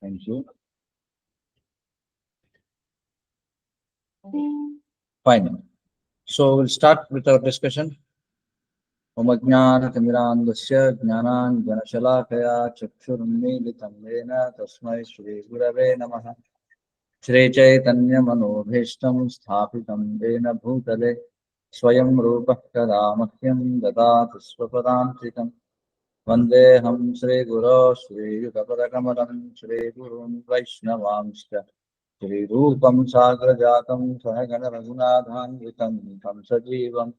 Thank you. Fine. So we'll start with our discussion. Omajnanatimirandasya jnananjanashalakaya chakshurunmilitam yena tasmai Shri Gurave Namaha. Shri Chaitanya Manobhishtam Sthapitam Yena Bhutale Swayam Rupah Kada Mahyam Dadati Swapadantikam Vandeham Shri Guru Shri Yudapadakamalam Shri Gurun Vaishnavamshta Shri Rupam Sagrajatam Sahagana Raghunathanvitam Tam Sajivam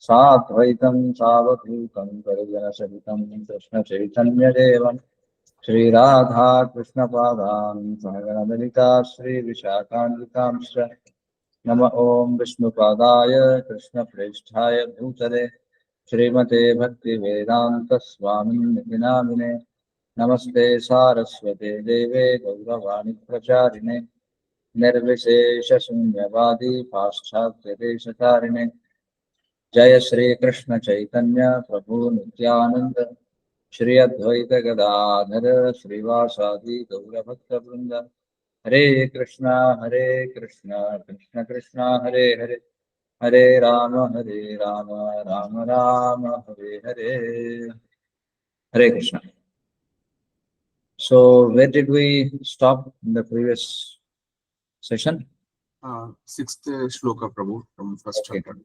Saadvaitam Savadhutam Parijana Sahitam Krishna Chaitanya Devam Shri Radha Krishna Padam Sahagana Dalita Shri Vishakhanvitamscha Nama Om Vishnu Padaya Krishna Preshthaya Bhutale Srimate Bhakti Vedanta Swami Ninamine Namaste Saraswate Deve Gauravani Pracharine Nirvishesha Sunyavadi Paschatya Deshakarine Jaya Shri Krishna Chaitanya Prabhu Nityananda Shri Advaita Gadadhara Srivasadi Gaura Bhakta Vrinda Hare Krishna Krishna Krishna Hare Hare Hare Rama Rama Rama Hare Hare. Hare Krishna. So where did we stop in the previous session? Sixth shloka, Prabhu, from first chapter.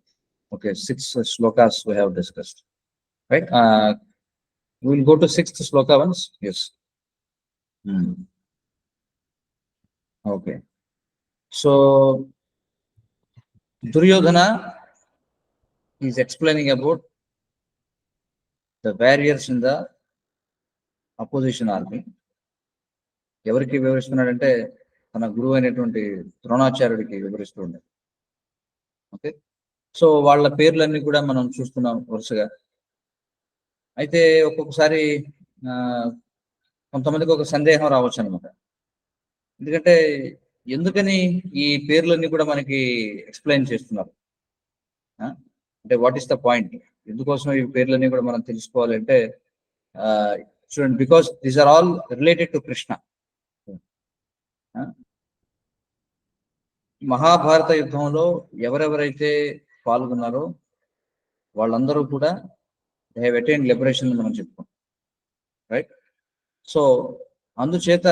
Okay, 6 shlokas we have discussed, right? We will go to 6th shloka once. Yes. Okay. So Duryodhana is explaining about the barriers in the opposition army. ఎవరికి వివరిస్తున్నాడంటే తన గురువు అయినటువంటి ద్రోణాచార్యుడికి వివరిస్తుండే. Okay, so వాళ్ళ పేర్లన్నీ కూడా మనం చూస్తున్నాం వరుసగా. అయితే ఒక్కొక్కసారి కొంతమందికి ఒక సందేహం రావచ్చు అనమాట. ఎందుకంటే ఎందుకని ఈ పేర్లన్నీ కూడా మనకి ఎక్స్ప్లెయిన్ చేస్తున్నారు అంటే వాట్ ఈస్ ద పాయింట్, ఎందుకోసం ఈ పేర్లన్నీ కూడా మనం తెలుసుకోవాలి అంటే చూడండి, because these are all related to Krishna. Mahabharata యుద్ధంలో ఎవరెవరైతే పాల్గొన్నారో వాళ్ళందరూ కూడా దే హ్యావ్ అటైన్డ్ లిబరేషన్ మనం చెప్పుకుంటాం, రైట్? సో అందుచేత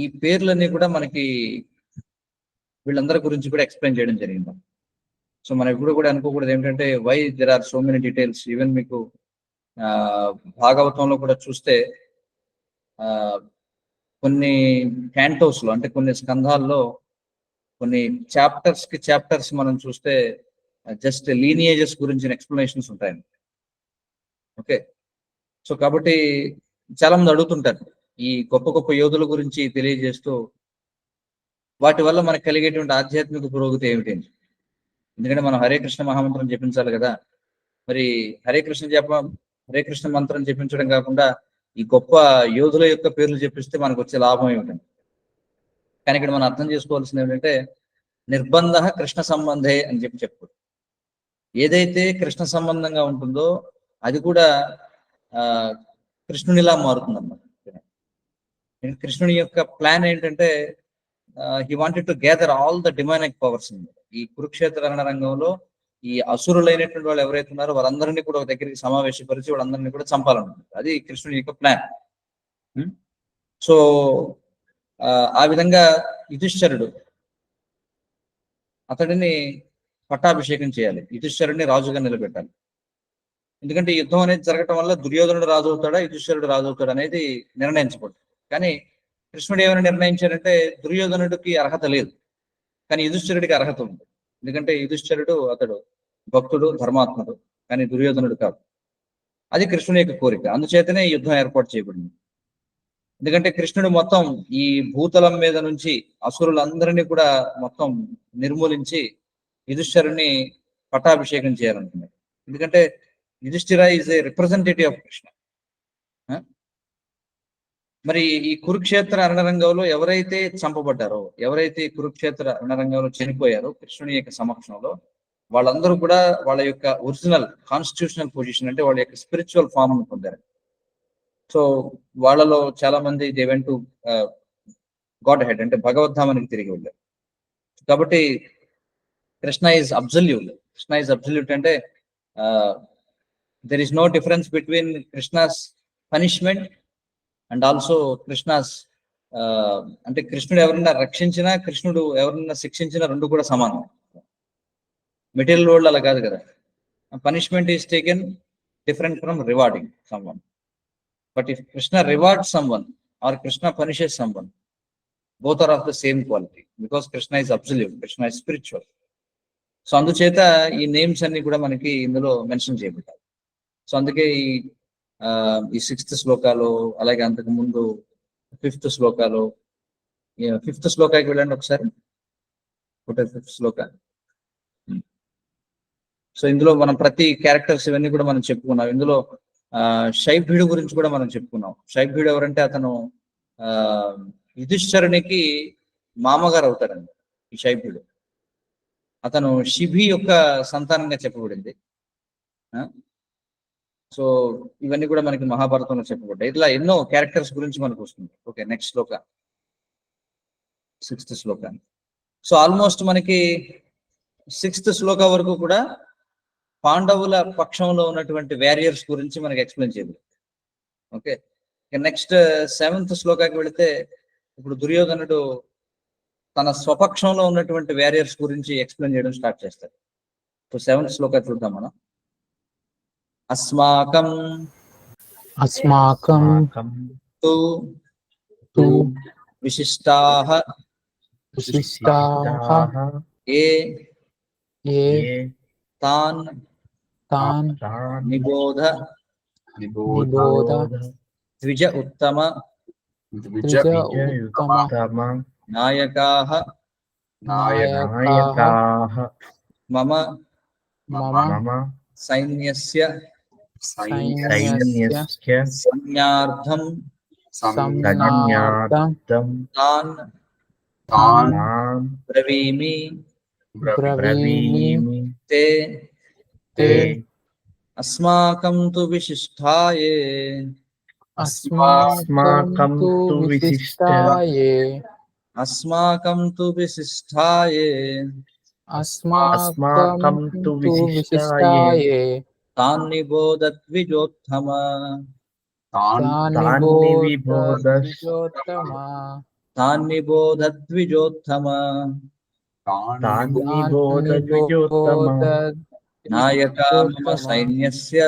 ఈ పేర్లన్నీ కూడా మనకి వీళ్ళందరి గురించి కూడా ఎక్స్ప్లెయిన్ చేయడం జరిగింది. సో మనం ఇప్పుడు కూడా అనుకోకూడదు ఏంటంటే why there are so many details. Even మీకు భాగవతంలో కూడా చూస్తే కొన్ని క్యాంటోస్ లో అంటే కొన్ని స్కంధాల్లో కొన్ని చాప్టర్స్ మనం చూస్తే జస్ట్ లీనియేజెస్ గురించిన ఎక్స్ప్లెనేషన్స్ ఉంటాయండి. ఓకే, సో కాబట్టి చాలా మంది అడుగుతుంటారు ఈ గొప్ప గొప్ప యోధుల గురించి తెలియజేస్తూ వాటి వల్ల మనకు కలిగేటువంటి ఆధ్యాత్మిక పురోగతి ఏమిటి. ఎందుకంటే మనం హరే కృష్ణ మహామంత్రం జపించాలి కదా, మరి హరే కృష్ణ మంత్రం జపించడం కాకుండా ఈ గొప్ప యోధుల యొక్క పేర్లు చెప్పిస్తే మనకు వచ్చే లాభం ఏమిటండి? కానీ ఇక్కడ మనం అర్థం చేసుకోవాల్సింది ఏంటంటే నిర్బంధ కృష్ణ సంబంధే అని చెప్పు. ఏదైతే కృష్ణ సంబంధంగా ఉంటుందో అది కూడా కృష్ణునిలా మారుతుందన్నమాట. కృష్ణుని యొక్క ప్లాన్ ఏంటంటే he wanted to gather all the demonic powers. ఈ కురుక్షేత్ర రణరంగంలో ఈ అసురులైనటువంటి వాళ్ళు ఎవరైతే ఉన్నారో వాళ్ళందరినీ కూడా ఒక దగ్గరికి సమావేశపరిచి వాళ్ళందరినీ కూడా చంపాలనుకుంటారు. అది కృష్ణుని యొక్క ప్లాన్. సో ఆ విధంగా యుధిష్ఠిరుడు అతడిని పట్టాభిషేకం చేయాలి, యుధిష్ఠిరుడిని రాజుగా నిలబెట్టాలి. ఎందుకంటే యుద్ధం అనేది జరగటం వల్ల దుర్యోధనుడు రాజు అవుతాడా యుధిష్ఠిరుడు రాజు అవుతాడా అనేది నిర్ణయించబడుతుంది. కానీ కృష్ణుడు ఏమైనా నిర్ణయించాడంటే దుర్యోధనుడికి అర్హత లేదు, కానీ యుధిష్ఠిరుడికి అర్హత ఉంది. ఎందుకంటే యుధిష్ఠిరుడు అతడు భక్తుడు, ధర్మాత్ముడు, కానీ దుర్యోధనుడు కాదు. అది కృష్ణుని యొక్క కోరిక. అందుచేతనే ఈ యుద్ధం ఏర్పాటు చేయబడింది. ఎందుకంటే కృష్ణుడు మొత్తం ఈ భూతలం మీద నుంచి అసురులందరినీ కూడా మొత్తం నిర్మూలించి యుధిష్ఠిరుడిని పట్టాభిషేకం చేయాలనుకున్నాడు. ఎందుకంటే Yudhishthira is a representative of Krishna. మరి ఈ కురుక్షేత్ర రణరంగంలో ఎవరైతే చంపబడ్డారో, ఎవరైతే కురుక్షేత్ర రణరంగంలో చనిపోయారో కృష్ణుని యొక్క సమక్షంలో, వాళ్ళందరూ కూడా వాళ్ళ యొక్క ఒరిజినల్ కాన్స్టిట్యూషనల్ పొజిషన్ అంటే వాళ్ళ యొక్క స్పిరిచువల్ ఫామ్ ను పొందారు. సో వాళ్ళలో చాలా మంది they went to Godhead, అంటే భగవద్ధామానికి తిరిగి వెళ్ళారు. కాబట్టి Krishna is absolute. Krishna is absolute అంటే there is no difference between Krishna's punishment and also Krishna's, అంటే కృష్ణుడు ఎవరన్నా రక్షించినా, కృష్ణుడు ఎవరన్నా శిక్షించినా రెండు కూడా సమానం. మెటీరియల్ వరల్డ్ అలా కాదు కదా. Punishment is taken different from rewarding someone. But if Krishna reward someone or Krishna punishes someone, both are of the same quality because Krishna is absolute, Krishna is spiritual. So అందుచేత ఈ నేమ్స్ అన్ని కూడా మనకి ఇందులో mention చేయబడ్డాయి. సో అందుకే ఈ 6th శ్లోకాలు, అలాగే అంతకు ముందు 5th శ్లోకాలు, 5th శ్లోకాకి వెళ్ళండి ఒకసారి. 5th శ్లోక. సో ఇందులో మనం ప్రతి క్యారెక్టర్స్ ఇవన్నీ కూడా మనం చెప్పుకున్నాం. ఇందులో శైభ్యుడు గురించి కూడా మనం చెప్పుకున్నాం. శైభ్యుడు ఎవరంటే అతను యుధిష్ఠరునికి మామగారు అవుతాడండి ఈ శైభ్యుడు. అతను శిబి యొక్క సంతానంగా చెప్పబడింది. సో ఇవన్నీ కూడా మనకి మహాభారతంలో చెప్పబడ్డాయి. ఇట్లా ఎన్నో క్యారెక్టర్స్ గురించి మనకు వస్తుంది. ఓకే, నెక్స్ట్ శ్లోక, 6th శ్లోక. సో ఆల్మోస్ట్ మనకి 6th శ్లోక వరకు కూడా పాండవుల పక్షంలో ఉన్నటువంటి వారియర్స్ గురించి మనకి ఎక్స్ప్లెయిన్ చేయాలి. ఓకే, నెక్స్ట్ 7th శ్లోకాకి వెళితే ఇప్పుడు దుర్యోధనుడు తన స్వపక్షంలో ఉన్నటువంటి వారియర్స్ గురించి ఎక్స్ప్లెయిన్ చేయడం స్టార్ట్ చేస్తాడు. సో 7th శ్లోక చూద్దాం మనం. అస్మాకం తు విశిష్టాః ఏ తాన్ నిబోధ ద్విజ ఉత్తమ నాయకాః మమ సైన్యస్య సంజ్ఞార్థం తాన్ బ్రవీమి తే అస్మాకం తు విశిష్టాయే अस्माकं तु विशिष्टाये अस्माकं तु विशिष्टाये अस्माकं तु विशिष्टाये तान्निबोधद्विजोत्तम तान्निबोधद्विजोत्तम नायका मम सैन्यस्य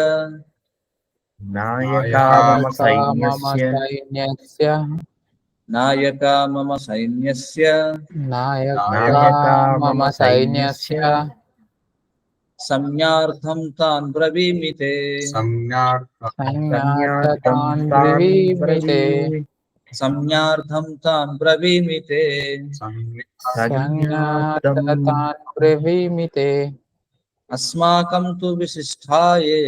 नायका मम सैन्यस्य संज्ञार्थं तान् ब्रवीमि ते संज्ञार्थं तान् ब्रवीमि ते अस्माकं तु विशिष्टाये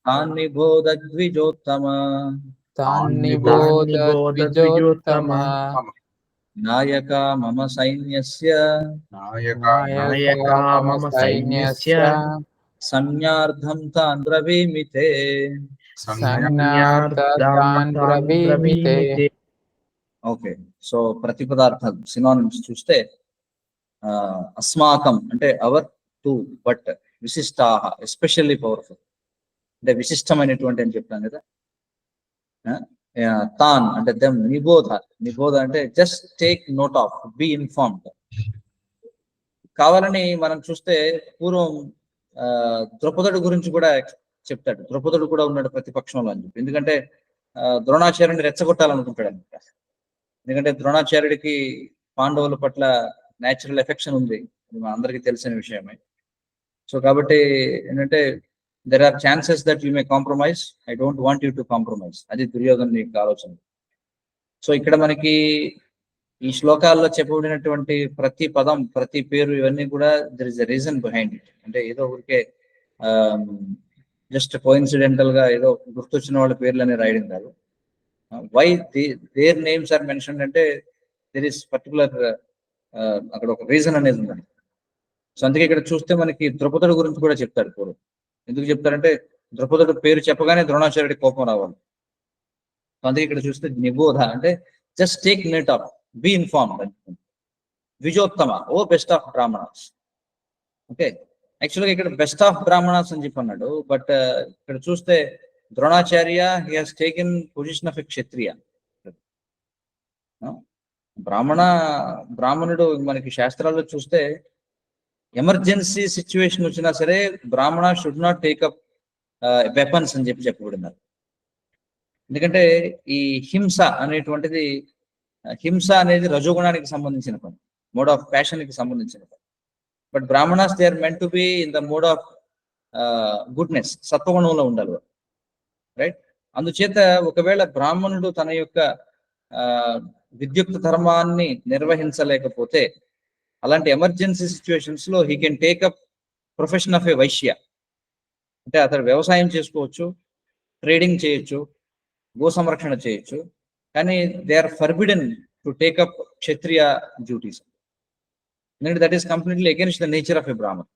तान्निबोधद्विजोत्तम नायका मम सैन्यस्य संज्ञार्थं तान् ब्रवीमि ते ఓకే. సో ప్రతిపదార్థాలు సినానిమ్స్ చూస్తే అస్మాకం అంటే అవర్, టు బట్, విశిష్టాహ ఎస్పెషల్లీ పవర్ఫుల్ అంటే విశిష్టమైనటువంటి అని చెప్తాను కదా. తాన్ అంటే దెమ్, నిబోధ అంటే just take note of, be informed. కావాలని మనం చూస్తే పూర్వం ద్రౌపదుడు గురించి కూడా చెప్తాడు. ద్రౌపదుడు కూడా ఉన్నాడు ప్రతిపక్షంలో అని చెప్పి. ఎందుకంటే ద్రోణాచార్యుని రెచ్చగొట్టాలనుకుంటాడు అనమాట. ఎందుకంటే ద్రోణాచార్యుడికి పాండవుల పట్ల న్యాచురల్ ఎఫెక్షన్ ఉంది, అది మన అందరికీ తెలిసిన విషయమే. సో కాబట్టి ఏంటంటే there are chances that you may compromise, I don't want you to compromise, అది దుర్యోధను యొక్క ఆలోచన. సో ఇక్కడ మనకి ఈ శ్లోకాల్లో చెప్పబడినటువంటి ప్రతి పదం, ప్రతి పేరు, ఇవన్నీ కూడా there is a reason behind it. అంటే ఏదో ఊరికే జస్ట్ కోఇన్సిడెంటల్ గా ఏదో గుర్తొచ్చిన వాళ్ళ పేర్లని రాయడం కాదు. Why their names are mention అంటే దెర్ ఇస్ పర్టికులర్ అక్కడ ఒక రీజన్ అనేది ఉందండి. సో అందుకే ఇక్కడ చూస్తే మనకి ద్రౌపదుడు గురించి కూడా చెప్తాడు పూర్వం. ఎందుకు చెప్తారంటే ద్రౌపదుడు పేరు చెప్పగానే ద్రోణాచార్యుడి కోపం రావాలి. అందుకే ఇక్కడ చూస్తే నిబోధ అంటే just take note of, be informed. ద్విజోత్తమ, O best of Brahmanas. Okay, యాక్చువల్గా ఇక్కడ బెస్ట్ ఆఫ్ బ్రాహ్మణాస్ అని చెప్పి అన్నాడు, బట్ ఇక్కడ చూస్తే Dronacharya he has taken position of a Kshatriya. బ్రాహ్మణుడు మనకి శాస్త్రాల్లో చూస్తే ఎమర్జెన్సీ సిచ్యువేషన్ వచ్చినా సరే బ్రాహ్మణ షుడ్ నాట్ టేకప్ వెపన్స్ అని చెప్పి చెప్పబడినారు. ఎందుకంటే ఈ హింస అనేటువంటిది, హింస అనేది రజోగుణానికి సంబంధించిన పని, మోడ్ ఆఫ్ ప్యాషన్ కి సంబంధించిన పని. But Brahmanas they are meant to be in the mode of goodness, సత్వగుణంలో ఉండాలి, రైట్? అందుచేత ఒకవేళ బ్రాహ్మణుడు తన యొక్క విద్యుక్త ధర్మాన్ని నిర్వహించలేకపోతే అలాంటి ఎమర్జెన్సీ సిచ్యువేషన్స్ లో he can take up profession of a Vaishya. అంటే అతడు వ్యవసాయం చేసుకోవచ్చు, ట్రేడింగ్ చేయొచ్చు, గో సంరక్షణ చేయొచ్చు, కానీ they are forbidden to take up Kshatriya duties. ఎందుకంటే that is completely against the nature of a Brahman.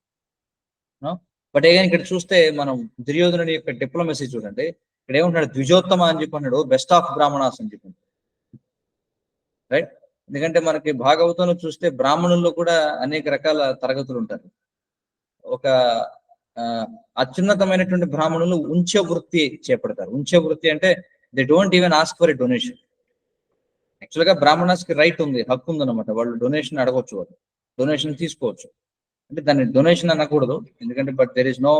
But again ఇక్కడ చూస్తే మనం దుర్యోధనుడి యొక్క డిప్లొమసీ చూడండి. ఇక్కడ ఏమంటున్నాడు, ద్విజోత్తమ అని చెప్పి అన్నాడు, బెస్ట్ ఆఫ్ బ్రాహ్మణాస్ అని చెప్పి, రైట్? ఎందుకంటే మనకి భాగవతంలో చూస్తే బ్రాహ్మణుల్లో కూడా అనేక రకాల తరగతులు ఉంటారు. ఒక అత్యున్నతమైనటువంటి బ్రాహ్మణులు ఉంచ వృత్తి చేపడతారు. ఉంచ వృత్తి అంటే they don't even ask for a donation. యాక్చువల్గా బ్రాహ్మణాస్ కి రైట్ ఉంది, హక్కు ఉంది అనమాట. వాళ్ళు డొనేషన్ అడగవచ్చు, వాళ్ళు డొనేషన్ తీసుకోవచ్చు. అంటే దాన్ని డొనేషన్ అనకూడదు, ఎందుకంటే but there is no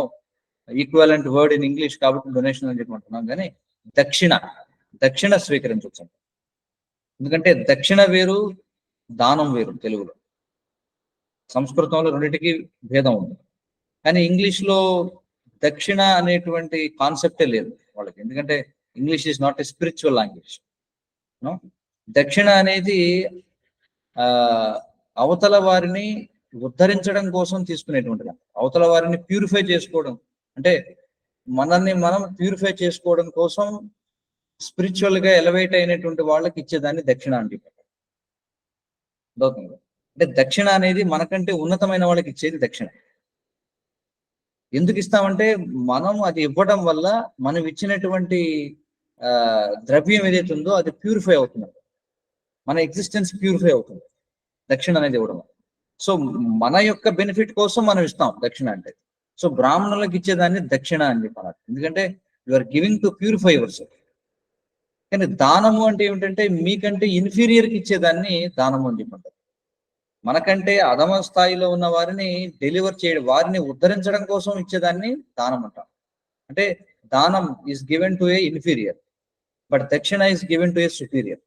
equivalent word in English, కాబట్టి డొనేషన్ అని చెప్పమంటున్నాం. కానీ దక్షిణ స్వీకరించవచ్చు. ఎందుకంటే దక్షిణ వేరు, దానం వేరు. తెలుగులో, సంస్కృతంలో రెండింటికి భేదం ఉంది. కానీ ఇంగ్లీష్ లో దక్షిణ అనేటువంటి కాన్సెప్టే లేదు వాళ్ళకి, ఎందుకంటే English is not a spiritual language. దక్షిణ అనేది అవతల వారిని ఉద్ధరించడం కోసం తీసుకునేటువంటిది, అవతల వారిని ప్యూరిఫై చేసుకోవడం, అంటే మనల్ని మనం ప్యూరిఫై చేసుకోవడం కోసం స్పిరిచువల్ గా ఎలివేట్ అయినటువంటి వాళ్ళకి ఇచ్చేదాన్ని దక్షిణ అంటే. అంటే దక్షిణ అనేది మనకంటే ఉన్నతమైన వాళ్ళకి ఇచ్చేది దక్షిణ. ఎందుకు ఇస్తామంటే మనం అది ఇవ్వడం వల్ల మనం ఇచ్చినటువంటి ద్రవ్యం ఏదైతే ఉందో అది ప్యూరిఫై అవుతుంది, మన ఎగ్జిస్టెన్స్ ప్యూరిఫై అవుతుంది దక్షిణ అనేది ఇవ్వడం. సో మన యొక్క బెనిఫిట్ కోసం మనం ఇస్తాం దక్షిణ అంటే. సో బ్రాహ్మణులకు ఇచ్చేదాన్ని దక్షిణ అని చెప్పారు, ఎందుకంటే you are giving to purify yourself. కానీ దానము అంటే ఏమిటంటే మీకంటే ఇన్ఫీరియర్కి ఇచ్చేదాన్ని దానము అని చెప్పంటారు. మనకంటే అధమ స్థాయిలో ఉన్న వారిని డెలివర్ చేయడం, వారిని ఉద్ధరించడం కోసం ఇచ్చేదాన్ని దానం అంటాం. అంటే danam is given to a inferior, but dakshina is given to a superior.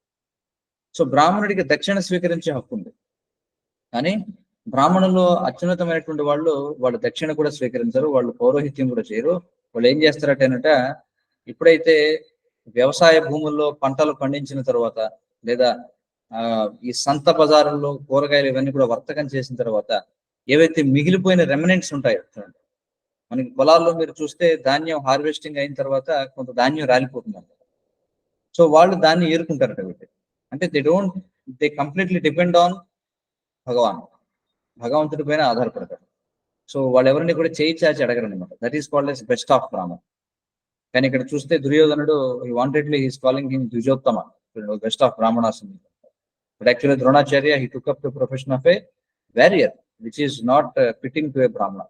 So బ్రాహ్మణుడికి దక్షిణ స్వీకరించే హక్కు ఉంది, కానీ బ్రాహ్మణుల్లో అత్యున్నతమైనటువంటి వాళ్ళు దక్షిణ కూడా స్వీకరించరు, వాళ్ళు పౌరోహిత్యం కూడా చేయరు. వాళ్ళు ఏం చేస్తారటేనట, ఇప్పుడైతే వ్యవసాయ భూముల్లో పంటలు పండించిన తర్వాత, లేదా ఈ సంత బజారుల్లో కూరగాయలు ఇవన్నీ కూడా వర్తకం చేసిన తర్వాత ఏవైతే మిగిలిపోయిన రెమినెంట్స్ ఉంటాయో, మనకి పొలాల్లో మీరు చూస్తే ధాన్యం హార్వెస్టింగ్ అయిన తర్వాత కొంత ధాన్యం రాలిపోతుంది. సో వాళ్ళు దాన్ని ఏరుకుంటారట వీటి. అంటే దే కంప్లీట్లీ డిపెండ్ ఆన్ భగవంతుడి పైన ఆధారపడతారు. సో వాళ్ళు ఎవరిని కూడా చేయి చాచి అడగరు అనమాట. That is called as best of Brahman. కానీ ఇక్కడ చూస్తే దుర్యోధనుడు wantedly he's calling him dvijottama, best of Brahmanas. But actually Dronacharya, he took up the profession of a warrior, which is not fitting to a Brahmana,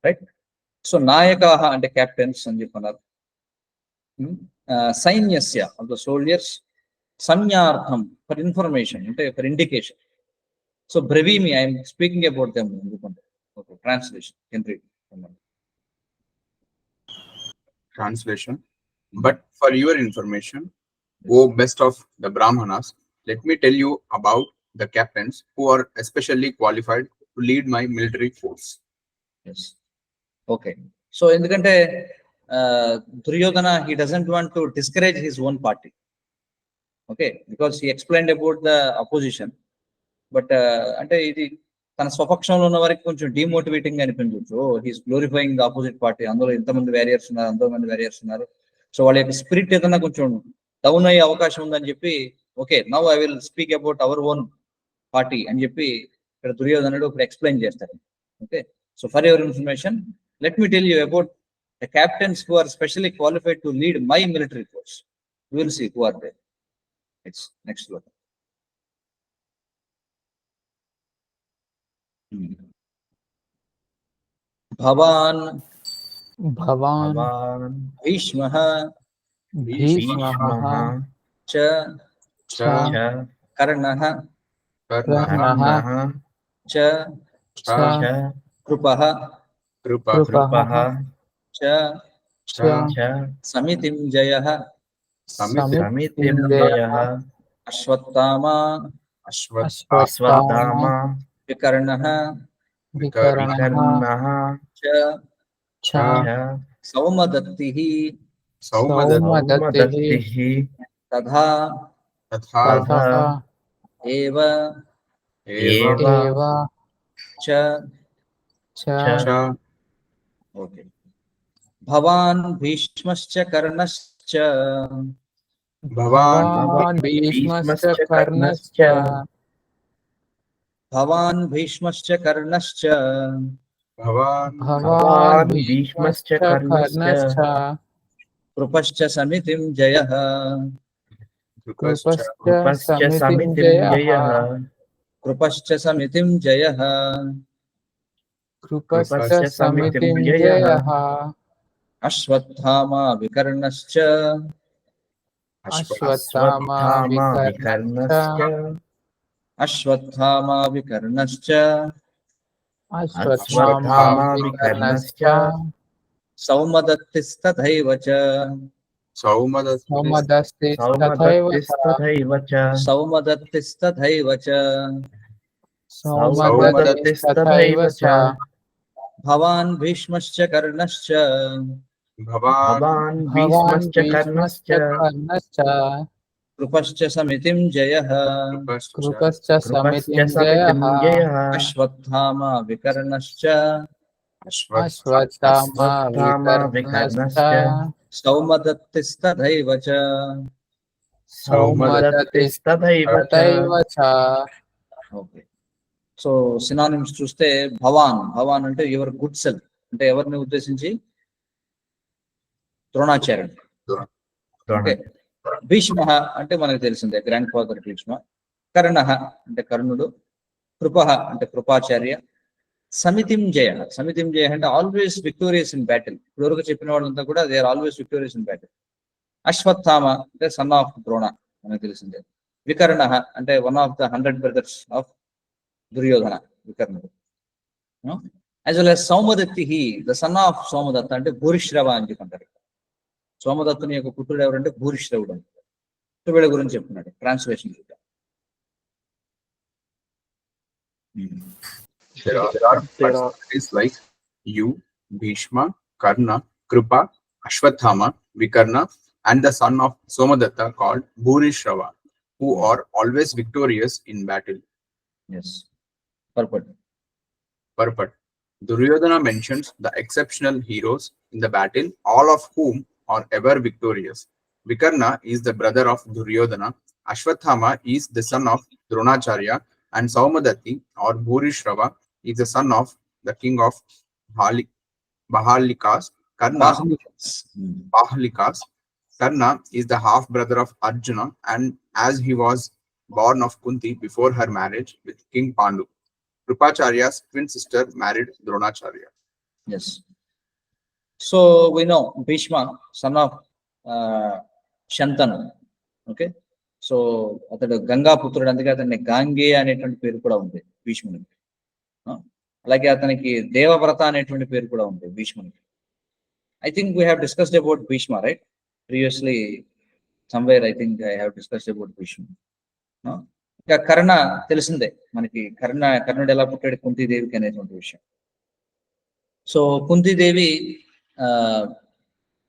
right? So Nayakaha and the captains and Japanar, Sainyasya of the soldiers, Sanyartham for information, for indication. So Brevimi, I am speaking about them. Okay, translation. Can read. Translation. But for your information, O best of the Brahmanas, let me tell you about the captains who are especially qualified to lead my military force. Yes. Okay. So ఎందుకంటే Duryodhana, he doesn't want to discourage his own party. Okay, because he explained about the opposition. But అంటే ఇది తన స్వపక్షంలో ఉన్న వారికి కొంచెం demotivating అనిపించవచ్చు. He's glorifying the opposite party, అందులో ఎంతమంది వారియర్స్ ఉన్నారు, ఎంతమంది వారియర్స్ ఉన్నారు. సో వాళ్ళ యొక్క స్పిరిట్ ఏదన్నా కొంచెం డౌన్ అయ్యే అవకాశం ఉందని చెప్పి, okay now I will speak about our own party అని చెప్పి ఇక్కడ దుర్యోధనుడు ఇప్పుడు ఎక్స్ప్లెయిన్ చేస్తారు. Okay, so for your information, let me tell you about the captains who are specially qualified to lead my military force. We will see who are they. It's next one. Bhavan भवान् भवान् Bhishmah भीष्मः भीष्मः cha च च Karnah कर्णः कर्णः cha च च Krupah कृपः कृपः cha च च Samitimjayah समितिञ्जयः Ashwattama Ashwatthama Ashwatthama Ashwatthama Vikarnah विकर्णः विकर्णः cha च च Saumadattihi सौमदत्तिः सौमदत्तिः तथा तथा तथा एव एव एव च च च ओके भवान् भीष्मश्च कर्णश्च भवान् भवान् भीष्मश्च कर्णश्च भवान् भीष्मश्च कर्णश्च भवान् भवान् भीष्मश्च भीष्मश्च कर्णश्च कर्णश्च कृपश्च समितिं जयः कृपश्च कृपश्च समितिञ्जयः कृपश्च समितिं जयः कृपश्च समितिञ्जयः अश्वत्थामा विकर्णश्च अश्वत्थामा अश्वत्थामा विकर्णश्च विकर्णश्च अश्वत्थामा विकर्णश्च अश्वत्थामा अश्वत्थामा विकर्णश्च विकर्णश्च सौमदत्तिस्तथैव च सौमदत्तिः सौमदस्तिस्तथैव च सौमदत्तिस्तथैव च सौमदत्तिस्तथैव च सौमदत्तिस्तथैव च भवान् भीष्मश्च कर्णश्च भवान् भवान् भवान् भीष्मश्च कर्णश्च भीष्मश्च कर्णश्च कृपश्च समितिं जयः कृपश्च कृपश्च कृपश्च समितिञ्जयः समितिञ्जयः अश्वत्थामा विकर्णश्च अश्वत्थामा अश्वत्थामा विकर्णश्च विकर्णश्च सौमदत्तिस्तथैव च सौमदत्तिस्तथैव च सौमदत्तिस्तथैव च ఓకే సో సినానిమ్స్ చూస్తే భవాన్ భవాన్ అంటే యువర్ గుడ్ సెల్ఫ్ అంటే ఎవరిని ఉద్దేశించి ద్రోణాచార్యుడు ఓకే భీష్మ అంటే మనకు తెలిసిందే గ్రాండ్ ఫాదర్ భీష్మ కర్ణ అంటే కర్ణుడు కృప అంటే కృపాచార్య సమితింజయ సమితింజయ అంటే ఆల్వేస్ విక్టోరియస్ ఇన్ బ్యాటిల్ ఇప్పటివరకు చెప్పిన వాళ్ళంతా కూడా they are always victorious in battle Ashwatthama అంటే సన్ ఆఫ్ ద్రోణ మనకు తెలిసిందే వికర్ణ అంటే one of the 100 brothers of Duryodhana వికర్ణుడు as well as Saumadatti the son of Somadatta అంటే భూరిశ్రవ అని చెప్పంటారు సోమదత్తుని యొక్క పుత్రుడు ఎవరంటే భూరిశ్రవుడు అని వీళ్ళ గురించి చెప్తున్నాడు ట్రాన్స్లేషన్ చూద్దాం There are personalities like you, Bhishma, Karna, Kripa, Ashwathama, Vikarna, and the son of Somadatta called Bhurishrava, who are always victorious in battle. As purport Purport. Duryodhana mentions the exceptional heroes in the battle, all of whom are ever victorious. Vikarna is the brother of Duryodhana, Ashwathama is the son of Dronacharya, and Saumadatti or Bhurishrava is the son of the king of Bahalikas. Bahalikas. Karna is the half brother of Arjuna, and as he was born of Kunti before her marriage with King Pandu. Krupacharya's twin sister married Dronacharya. Yes so we know Bhishma son of Shantanu okay so అతడు గంగాపుత్రుడు అందుకే అతన్ని గాంగేయ అనేటువంటి పేరు కూడా ఉంది భీష్మునికి అలాగే అతనికి దేవవ్రత అనేటువంటి పేరు కూడా ఉంది భీష్మునికి I think we have discussed about Bhishma right previously somewhere I think I have discussed about Bhishma ఇంకా కర్ణ తెలిసిందే మనకి కర్ణుడు ఎలా పుట్టాడు కుంతీదేవికి అనేటువంటి విషయం సో కుంతీదేవి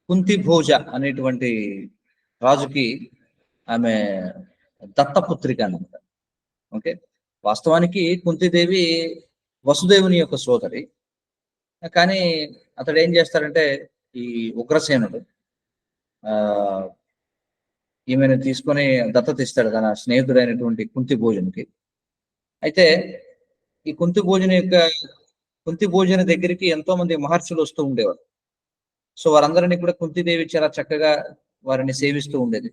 కుంతి భోజ అనేటువంటి రాజుకి ఆమె దత్తపుత్రిక అన్నమాట ఓకే వాస్తవానికి కుంతీదేవి వసుదేవుని యొక్క సోదరి కానీ అతడు ఏం చేస్తాడంటే ఈ ఉగ్రసేనుడు ఈమెను తీసుకొని దత్తత ఇస్తాడు తన స్నేహితుడైనటువంటి కుంతి భోజునికి అయితే ఈ కుంతి భోజుని యొక్క కుంతి భోజన దగ్గరికి ఎంతో మంది మహర్షులు వస్తూ ఉండేవారు. సో వారందరినీ కూడా కుంతిదేవి చాలా చక్కగా వారిని సేవిస్తూ ఉండేది.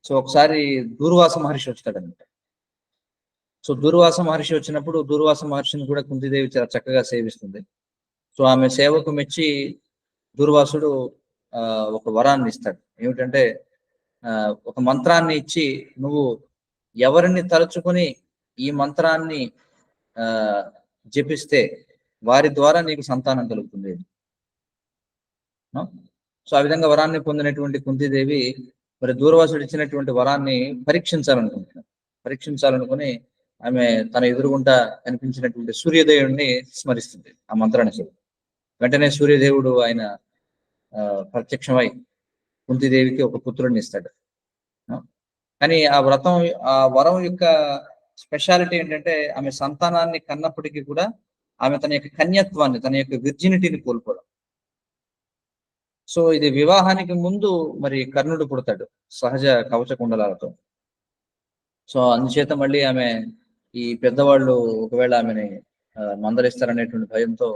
సో ఒకసారి దూర్వాస మహర్షి వస్తాడనమాట. సో దూర్వాస మహర్షి వచ్చినప్పుడు దూర్వాస మహర్షిని కూడా కుంతిదేవి చాలా చక్కగా సేవిస్తుంది. సో ఆమె సేవకు మెచ్చి దూర్వాసుడు ఒక వరాన్ని ఇస్తాడు. ఏమిటంటే ఒక మంత్రాన్ని ఇచ్చి, నువ్వు ఎవరిని తలుచుకొని ఈ మంత్రాన్ని జపిస్తే వారి ద్వారా నీకు సంతానం కలుగుతుంది. సో ఆ విధంగా వరాన్ని పొందినటువంటి కుంతిదేవి మరి దూర్వాసుడు ఇచ్చినటువంటి వరాన్ని పరీక్షించాలనుకుని ఆమె తన ఎదురుగుండా కనిపించినటువంటి సూర్యదేవుడిని స్మరిస్తుంది ఆ మంత్రాన్ని. వెంటనే సూర్యదేవుడు ఆయన ప్రత్యక్షమై కుంతిదేవికి ఒక పుత్రుడిని ఇస్తాడు. కానీ ఆ వరం యొక్క స్పెషాలిటీ ఏంటంటే ఆమె సంతానాన్ని కన్నప్పటికీ కూడా ఆమె తన యొక్క కన్యత్వాన్ని, తన యొక్క విర్జినిటీని కోల్పోవడం. సో ఇది వివాహానికి ముందు మరి కర్ణుడు పుడతాడు సహజ కవచ కుండలాలతో. సో అందుచేత మళ్ళీ ఆమె ఈ పెద్దవాళ్ళు ఒకవేళ ఆమెని మందలిస్తారనేటువంటి భయంతో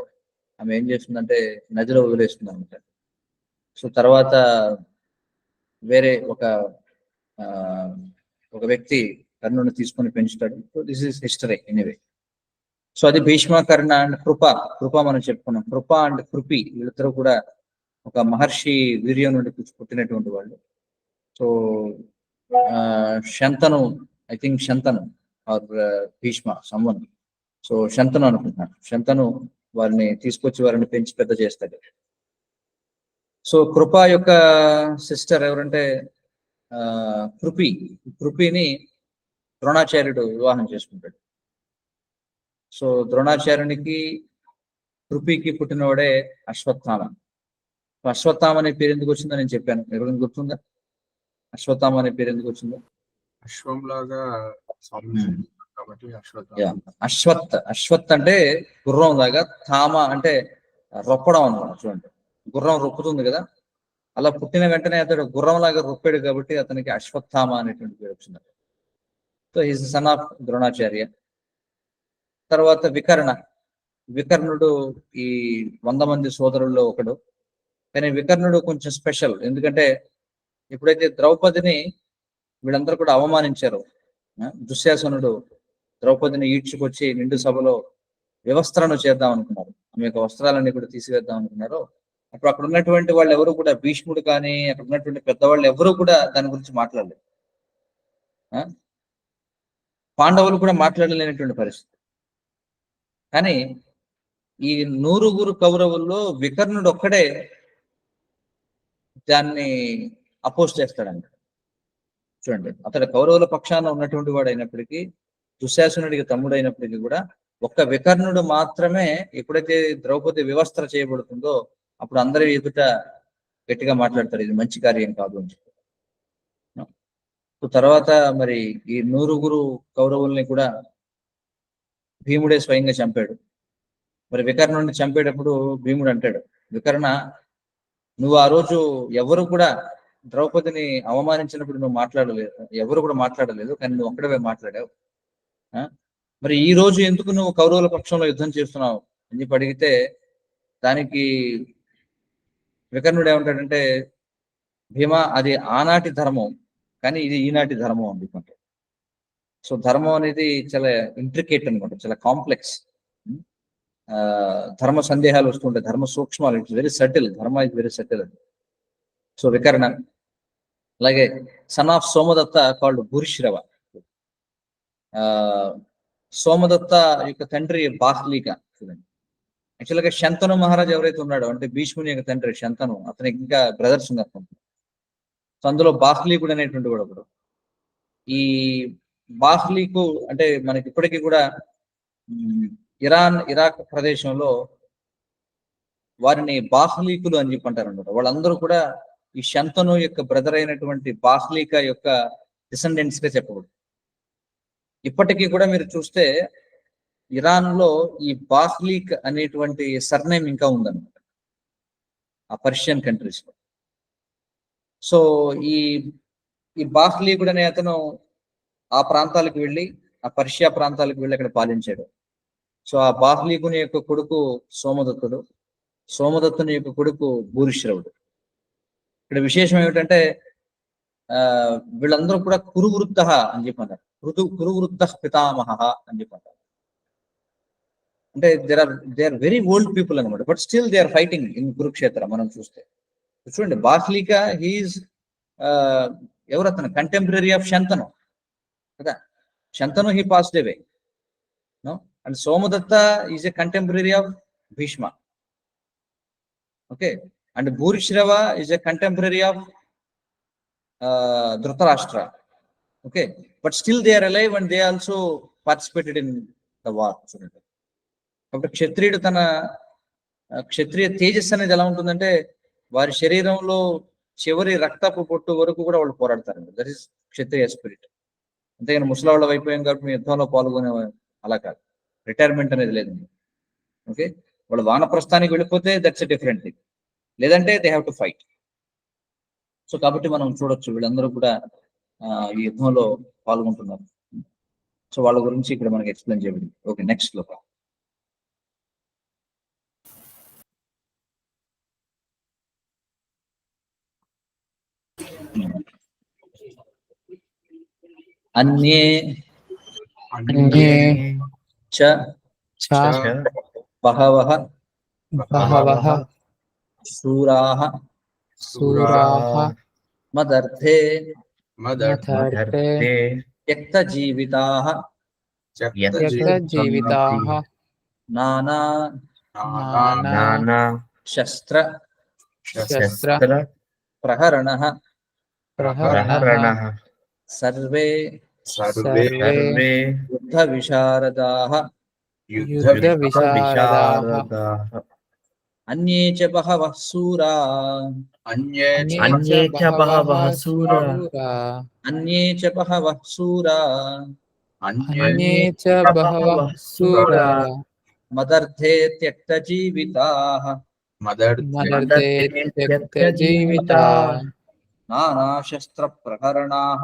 ఆమె ఏం చేస్తుందంటే నదిలో వదిలేస్తుంది అనమాట. సో తర్వాత వేరే ఒక వ్యక్తి కర్ణుని తీసుకొని పెంచుతాడు. So this is history anyway. So అది భీష్మ, కర్ణ అండ్ కృప మనం చెప్పుకున్నాం. కృప అండ్ కృపి వీళ్ళిద్దరూ కూడా ఒక మహర్షి వీర్యం నుండి పుట్టినటువంటి వాళ్ళు. So Shantanu, I think Shantanu or Bhishma someone. So Shantanu అనుకుంటున్నాను. శంతను వారిని తీసుకొచ్చి వారిని పెంచి పెద్ద చేస్తాడు. సో కృప యొక్క సిస్టర్ ఎవరంటే కృపిని ద్రోణాచార్యుడు వివాహం చేసుకుంటాడు. సో ద్రోణాచార్యునికి కృపికి పుట్టినవాడే అశ్వత్థామ. అశ్వత్థామ అనే పేరు ఎందుకు వచ్చిందో నేను చెప్పాను, ఎవరికి గుర్తుందా? అశ్వత్థామ అనే పేరు ఎందుకు వచ్చిందో? అశ్వం లాగా అశ్వత్ అంటే గుర్రం లాగా, తామ అంటే రొప్పడం అన్నమాట. చూడండి, గుర్రం రొప్పుతుంది కదా, అలా పుట్టిన వెంటనే అతడు గుర్రం లాగా రొప్పాడు కాబట్టి అతనికి అశ్వత్థామ అనేటువంటి పేరు వచ్చింది. So is son of Dronacharya. తర్వాత వికర్ణుడు ఈ 100 మంది సోదరుల్లో ఒకడు. కానీ వికర్ణుడు కొంచెం స్పెషల్. ఎందుకంటే ఎప్పుడైతే ద్రౌపదిని వీళ్ళందరూ కూడా అవమానించారు, దుశ్శాసనుడు ద్రౌపదిని ఈడ్చుకొచ్చి నిండు సభలో వ్యవస్థలను చేద్దాం అనుకున్నారు, ఆమె యొక్క వస్త్రాలన్నీ కూడా తీసివేద్దాం అనుకున్నారు. అప్పుడు అక్కడ ఉన్నటువంటి వాళ్ళు ఎవరు కూడా, భీష్ముడు కానీ అక్కడ ఉన్నటువంటి పెద్దవాళ్ళు ఎవరు కూడా దాని గురించి మాట్లాడలేదు. పాండవులు కూడా మాట్లాడలేనటువంటి పరిస్థితి. కానీ ఈ 100 కౌరవుల్లో వికర్ణుడు ఒక్కడే దాన్ని అపోజ్ చేస్తాడంట. చూడండి, అతడు కౌరవుల పక్షాన ఉన్నటువంటి వాడు అయినప్పటికీ, దుశ్శాసనుడికి తమ్ముడు అయినప్పటికీ కూడా ఒక్క వికర్ణుడు మాత్రమే ఎప్పుడైతే ద్రౌపది వివస్త్ర చేయబడుతుందో అప్పుడు అందరి ఎదుట గట్టిగా మాట్లాడతారు, ఇది మంచి కార్యం కాదు అని చెప్పి. తర్వాత మరి ఈ 100 కౌరవుల్ని కూడా భీముడే స్వయంగా చంపాడు. మరి వికర్ణుడిని చంపేటప్పుడు భీముడు అంటాడు, వికర్ణ, నువ్వు ఆ రోజు ఎవరు కూడా ద్రౌపదిని అవమానించినప్పుడు నువ్వు మాట్లాడలేదు, ఎవరు కూడా మాట్లాడలేదు, కానీ నువ్వు ఒక్కడవే మాట్లాడావు. మరి ఈ రోజు ఎందుకు నువ్వు కౌరవుల పక్షంలో యుద్ధం చేస్తున్నావు అని చెప్పి అడిగితే దానికి వికర్ణుడు ఏమంటాడంటే, భీమా, అది ఆనాటి ధర్మం, కానీ ఇది ఈనాటి ధర్మం అందుకుంటే. సో ధర్మం అనేది చాలా ఇంట్రికేట్ అనమాట, చాలా కాంప్లెక్స్. ధర్మ సందేహాలు వస్తుంటాయి, ధర్మ సూక్ష్మాలు. ఇట్స్ వెరీ సటిల్, ధర్మ ఇస్ వెరీ సటిల్. సో వికర్ణ. అలాగే sun of Somadatta called Bhurishrava. Somadatta యొక్క తండ్రి బాహ్లీక. చూడండి, యాక్చువల్గా శంతను మహారాజ్ ఎవరైతే ఉన్నాడో, అంటే భీష్ముని యొక్క తండ్రి శంతను, అతనికి ఇంకా బ్రదర్స్ ఉన్నారు. సో అందులో బాహ్లీకుడు అనేటువంటి వాడు ఒకడు. ఈ బాహ్లీకు అంటే మనకి ఇప్పటికీ కూడా ఇరాక్ ప్రదేశంలో వారిని బాహ్లీకులు అని చెప్పి అంటారు అనమాట. వాళ్ళందరూ కూడా ఈ శంతను యొక్క బ్రదర్ అయినటువంటి బాహ్లీక యొక్క డిసెండెంట్స్ గా చెప్పబడు. ఇప్పటికీ కూడా మీరు చూస్తే ఇరాన్ లో ఈ బాహ్లీక్ అనేటువంటి సర్నేమ్ ఇంకా ఉందన్నమాట ఆ పర్షియన్ కంట్రీస్ లో. సో ఈ బాహ్లీకుడు అనే అతను ఆ ప్రాంతాలకు వెళ్ళి, ఆ పర్షియా ప్రాంతాలకు వెళ్ళి అక్కడ పాలించాడు. సో ఆ బాహ్లీకుని యొక్క కొడుకు సోమదత్తుడు, సోమదత్తుని యొక్క కొడుకు భూరిశ్రవుడు. ఇక్కడ విశేషం ఏమిటంటే వీళ్ళందరూ కూడా కురువృద్ధ అని చెప్పన్నారు. కురువృద్ధ పితామహ అని చెప్పారు. అంటే they are very old people అనమాట, but still they are fighting in Kurukshetra. మనం చూస్తే చూడండి, బాహ్లీక హీఈస్ ఎవరు అతను కంటెంపరీ ఆఫ్ శంతను కదా. Shantanu he passed away, no, and Somadatta is a contemporary of Bhishma. Okay, and Bhurishrava is a contemporary of Dhritarashtra. Okay, but still they are alive and they also participated in the war. చూడండి, కాబట్టి క్షత్రియుడు తన క్షత్రియ తేజస్సు అనేది ఎలా ఉంటుందంటే వారి శరీరంలో చివరి రక్తపు పొట్టు వరకు కూడా వాళ్ళు పోరాడతారండి. That is Kshatriya spirit. అంతేగాని ముసలి వాళ్ళ అయిపోయాం కాబట్టి మీ యుద్ధంలో పాల్గొనే అలా కాదు. రిటైర్మెంట్ అనేది లేదండి. ఓకే, వాళ్ళు వానప్రస్థానికి వెళ్ళిపోతే దట్స్ ఎ డిఫరెంట్ థింగ్, లేదంటే they have to fight. So కాబట్టి మనం చూడొచ్చు వీళ్ళందరూ కూడా ఈ యుద్ధంలో పాల్గొంటున్నారు. సో వాళ్ళ గురించి ఇక్కడ మనకి ఎక్స్ప్లెయిన్ చేయబడింది. ఓకే, నెక్స్ట్ లో అన్యే అన్యే చ చ బహవః బహవః శూరాః శూరాః మదర్థే మదర్థే త్యక్తజీవితాః త్యక్తజీవితాః నానా నానా శస్త్ర శస్త్ర ప్రహరణః ప్రహరణః సర్వే సర్వే యుద్ధ విశారదాః యుద్ధ విశారదాః అన్యే చ బహవః శూరా అన్యే అన్యే చ బహవః శూరా అన్యే చ బహవః శూరా అన్యే చ బహవః శూరా మదర్థే త్యక్తజీవితాః మదర్థే త్యక్తజీవితాః నానా శస్త్ర ప్రహరణాః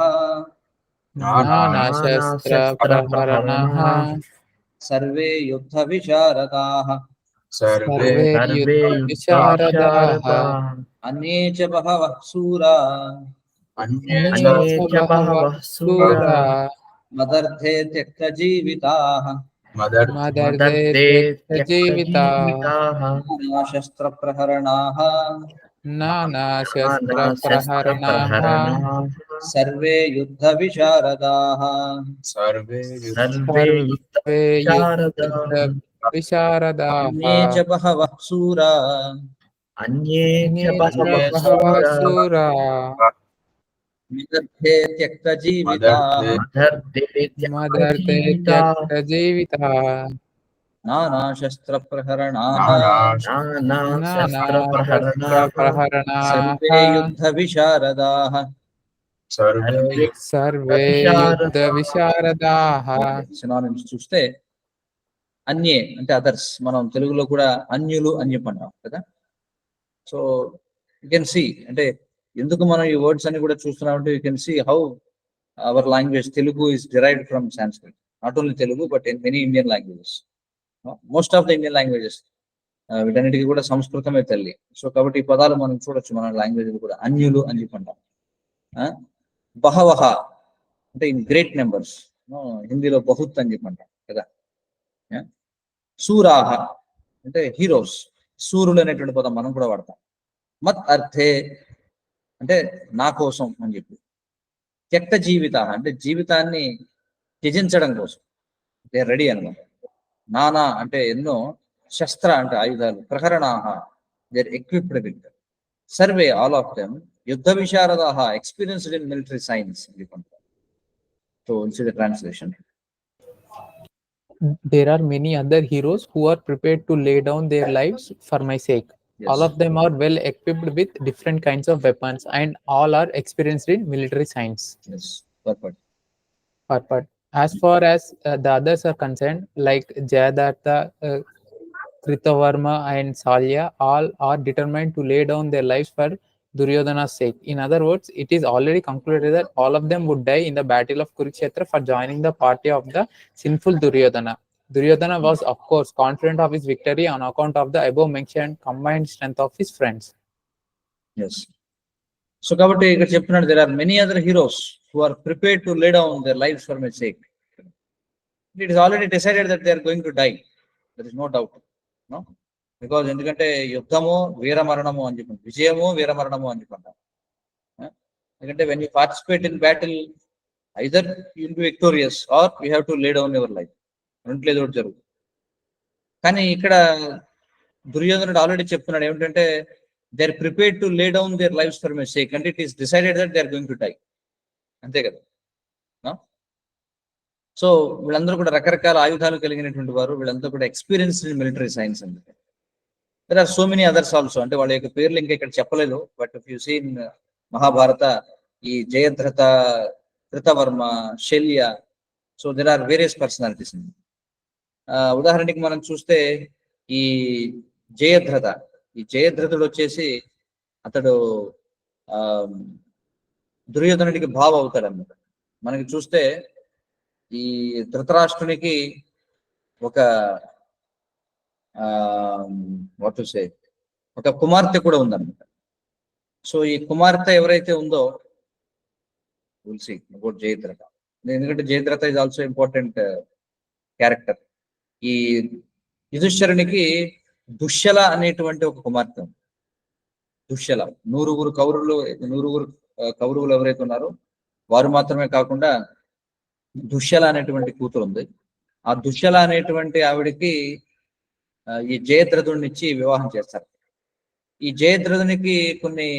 నానా శస్త్ర ప్రహరణః సర్వే యుద్ధ విశారదాః సర్వే యుద్ధ విశారదాః అన్యే చ బహవః శూరా అన్యే చ బహవః శూరా మదర్థే త్యక్తజీవితాః మదర్థే త్యక్తజీవితాః నానా శస్త్ర ప్రహరణాః నానా శస్త్ర ప్రహరణాః సర్వే యుద్ధ విశారదాః సర్వే సర్వే యుద్ధ విశారదాః అన్యే చ బహవః శూరా అన్యే చ బహవః శూరా మదర్థే త్యక్తజీవితాః మదర్థే త్యక్తజీవితాః నానా శస్త్ర ప్రహరణాః నానా శస్త్ర ప్రహరణాః సర్వే యుద్ధ విశారదాః సర్వే యుద్ధ విశారదాః సినానిమ్స్ చూస్తే అన్యే అంటే అదర్స్, మనం తెలుగులో కూడా అన్యులు అని చెప్పన్నాం కదా. సో యూ కెన్ సి అంటే ఎందుకు మనం ఈ వర్డ్స్ అన్ని కూడా చూస్తున్నాం అంటే you can see how our language Telugu is derived from Sanskrit. Not only Telugu but in many Indian languages, most of the Indian languages వీటన్నిటికీ కూడా సంస్కృతమే తల్లి. సో కాబట్టి ఈ పదాలు మనం చూడొచ్చు మన లాంగ్వేజ్ కూడా అన్యులు అని చెప్పంటాం. బహవహ అంటే ఇన్ గ్రేట్ నెంబర్స్, హిందీలో బహుత్ అని చెప్పంటాం కదా. సూరాహ అంటే హీరోస్, సూర్యులు అనేటువంటి పదం మనం కూడా వాడతాం. మత్ అర్థే అంటే నా కోసం అని చెప్పి. త్యక్త జీవిత అంటే జీవితాన్ని త్యజించడం కోసం దే రెడీ అనమాట. నానా అంటే ఎన్నో, శస్త్ర అంటే ఆయుధాలు, ప్రహరణాహ దేర్ ఎక్విప్డ్ విత్, సర్వే ఆల్ ఆఫ్ దెమ్ యుద్ధ విశారదాహ ఎక్స్పీరియన్స్డ్ ఇన్ మిలిటరీ సైన్స్ అని చెప్పంటారు. So it's the translation. There are many other heroes who are prepared to lay down their lives for my sake. Yes. All of them are well equipped with different kinds of weapons and all are experienced in military science. Yes, perfect. But as far as the others are concerned, like Jayadratha, Kritavarma and Salya, all are determined to lay down their lives for Duryodhana's sake. In other words, it is already concluded that all of them would die in the battle of Kurukshetra for joining the party of the sinful Duryodhana. Duryodhana was, of course, confident of his victory on account of the above mentioned combined strength of his friends. Yes. So కాబట్టి ఇక్కడ చెప్తున్నాడు, there are many other heroes who are prepared to lay down their lives for my sake. It is already decided that they are going to die. There is no doubt. No? Because ఎందుకంటే యుద్ధము వీరమరణము అని చెప్పి, విజయము వీరమరణము అని చెప్పంటారు. ఎందుకంటే when you participate in battle, either you will be victorious or you have to lay down your life. రెంట్లో ఏదో ఒకటి జరుగుతుంది. కానీ ఇక్కడ దుర్యోధనుడు ఆల్రెడీ చెప్తున్నాడు ఏమిటంటే they are prepared to lay down their lives for my sake, అంటే it is decided that they are going to die. అంతే కదా. సో వీళ్ళందరూ కూడా రకరకాల ఆయుధాలు కలిగినటువంటి వారు, వీళ్ళంతా కూడా ఎక్స్పీరియన్స్ ఇన్ మిలిటరీ సైన్స్. అందుకే there are so many others also, అంటే వాళ్ళ యొక్క పేర్లు ఇంకా ఇక్కడ చెప్పలేదు. But if you see in Mahabharata, ఈ Jayadratha, Kritavarma, Shalya, so there are various personalities. ఉదాహరణకి మనం చూస్తే ఈ జయద్రథ, ఈ జయద్రథుడు వచ్చేసి అతడు దుర్యోధనుడికి బావ అవుతాడు అన్నమాట. మనకి చూస్తే ఈ ధృతరాష్ట్రునికి ఒక వాట్ టు సే, ఒక కుమార్తె కూడా ఉందన్నమాట. సో ఈ కుమార్తె ఎవరైతే ఉందో విల్ సీ అబౌట్ జయద్రథ, ఎందుకంటే Jayadratha is also important character. ఈ యుధిష్ఠిరునికి దుశ్శల అనేటువంటి ఒక కుమార్తె ఉంది. దుశ్శల, నూరుగురు కౌరవులు ఎవరైతే ఉన్నారో వారు మాత్రమే కాకుండా దుశ్శల అనేటువంటి కూతురు ఉంది. ఆ దుశ్శల అనేటువంటి ఆవిడకి ఈ జయద్రథుడిని ఇచ్చి వివాహం చేస్తారు. ఈ జయద్రథునికి కొన్ని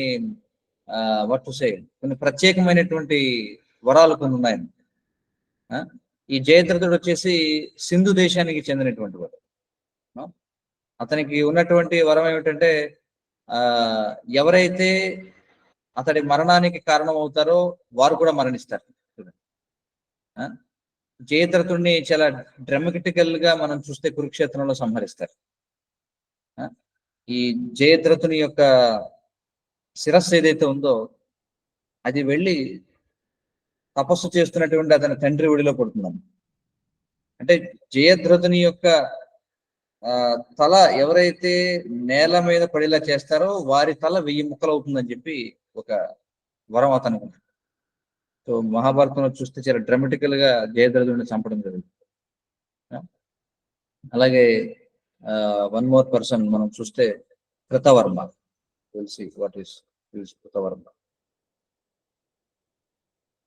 కొన్ని ప్రత్యేకమైనటువంటి వరాలు కొన్ని ఉన్నాయి. ఈ జయద్రథుడు వచ్చేసి సింధు దేశానికి చెందినటువంటి వాడు. అతనికి ఉన్నటువంటి వరం ఏమిటంటే ఎవరైతే అతడి మరణానికి కారణం అవుతారో వారు కూడా మరణిస్తారు. జయద్రథుడిని చాలా డ్రామాటికల్ గా మనం చూస్తే కురుక్షేత్రంలో సంహరిస్తారు. ఈ జయద్రథుని యొక్క శిరస్సు ఏదైతే ఉందో అది వెళ్ళి తపస్సు చేస్తున్నటువంటి అతని తండ్రి ఒడిలో పడుతున్నాను. అంటే జయద్రథుని యొక్క తల ఎవరైతే నేల మీద పడేలా చేస్తారో వారి తల 1000 ముక్కలు అవుతుందని చెప్పి ఒక వరం అతనికి. సో మహాభారతంలో చూస్తే చాలా డ్రామాటికల్ గా జయద్రథుడిని చంపడం జరిగింది. అలాగే వన్ మోర్ పర్సన్ మనం చూస్తే Kritavarma. Kritavarma.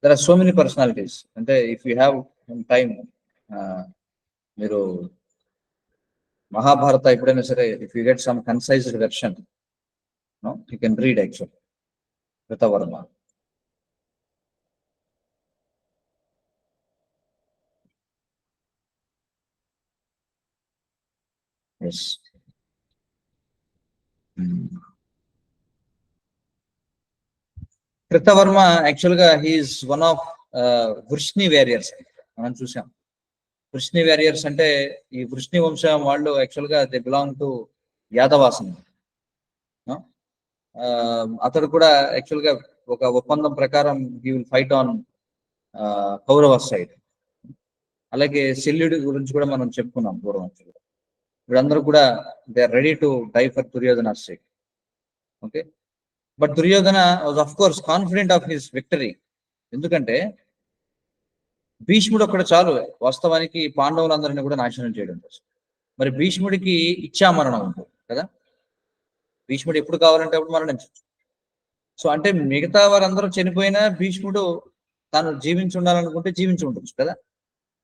There are so many personalities. అంటే ఇఫ్ యూ హ్యావ్ టైమ్, మీరు మహాభారత ఎప్పుడైనా సరే, if you get some concised version, you can read actual Kritavarma. Yes. Kritavarma actual గా he's one of Vrishni warriors. మనం చూసాం వృష్ణి వారియర్స్ అంటే ఈ వృష్ణి వంశం వాళ్ళు యాక్చువల్ గా దే బిలాంగ్ టు యాదవాసం. అతడు కూడా యాక్చువల్ గా ఒక ఒప్పందం ప్రకారం he will fight on Kaurava side. అలాగే శల్యుడి గురించి కూడా మనం చెప్పుకున్నాం పూర్వం. వీళ్ళందరూ కూడా they are ready to die for Duryodhana sake. Okay, but Duryodhana was of course confident of his victory. ఎందుకంటే భీష్ముడు ఒక్కడ చాలు వాస్తవానికి పాండవులందరినీ కూడా నాశనం చేయడం కోసం. మరి భీష్ముడికి ఇచ్చా మరణం ఉంటుంది కదా. భీష్ముడు ఎప్పుడు కావాలంటే అప్పుడు మరణించవచ్చు. సో అంటే మిగతా వారందరూ చనిపోయినా భీష్ముడు తాను జీవించి ఉండాలనుకుంటే జీవించి ఉండొచ్చు కదా.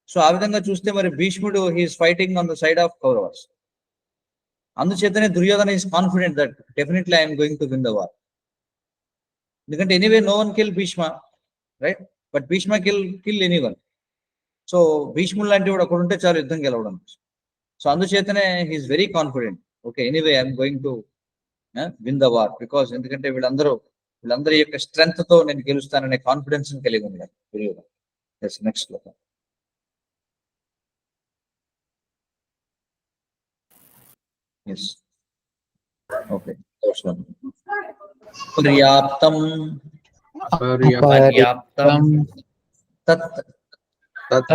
సో ఆ విధంగా చూస్తే మరి భీష్ముడు he's fighting on the side of Kauravas. అందుచేతనే Duryodhana is confident that definitely I'm going to win the war. ఎందుకంటే anyway no one kill Bhishma, right? But Bhishma kill anyone. So భీష్ముడు లాంటి వాడు ఒకడు ఉంటే చాలు యుద్ధం గెలవడం. సో అందుచేతనే he is very confident. Okay, anyway I'm going to win the war because ఎందుకంటే వీళ్ళందరి యొక్క స్ట్రెంగ్త్ తో నేను గెలుస్తాననే కాన్ఫిడెన్స్ కలిగి ఉన్నాడు దుర్యోధన. నెక్స్ట్ లో ఎస్. ఓకే, పర్యాప్తం పర్యాప్తం తత్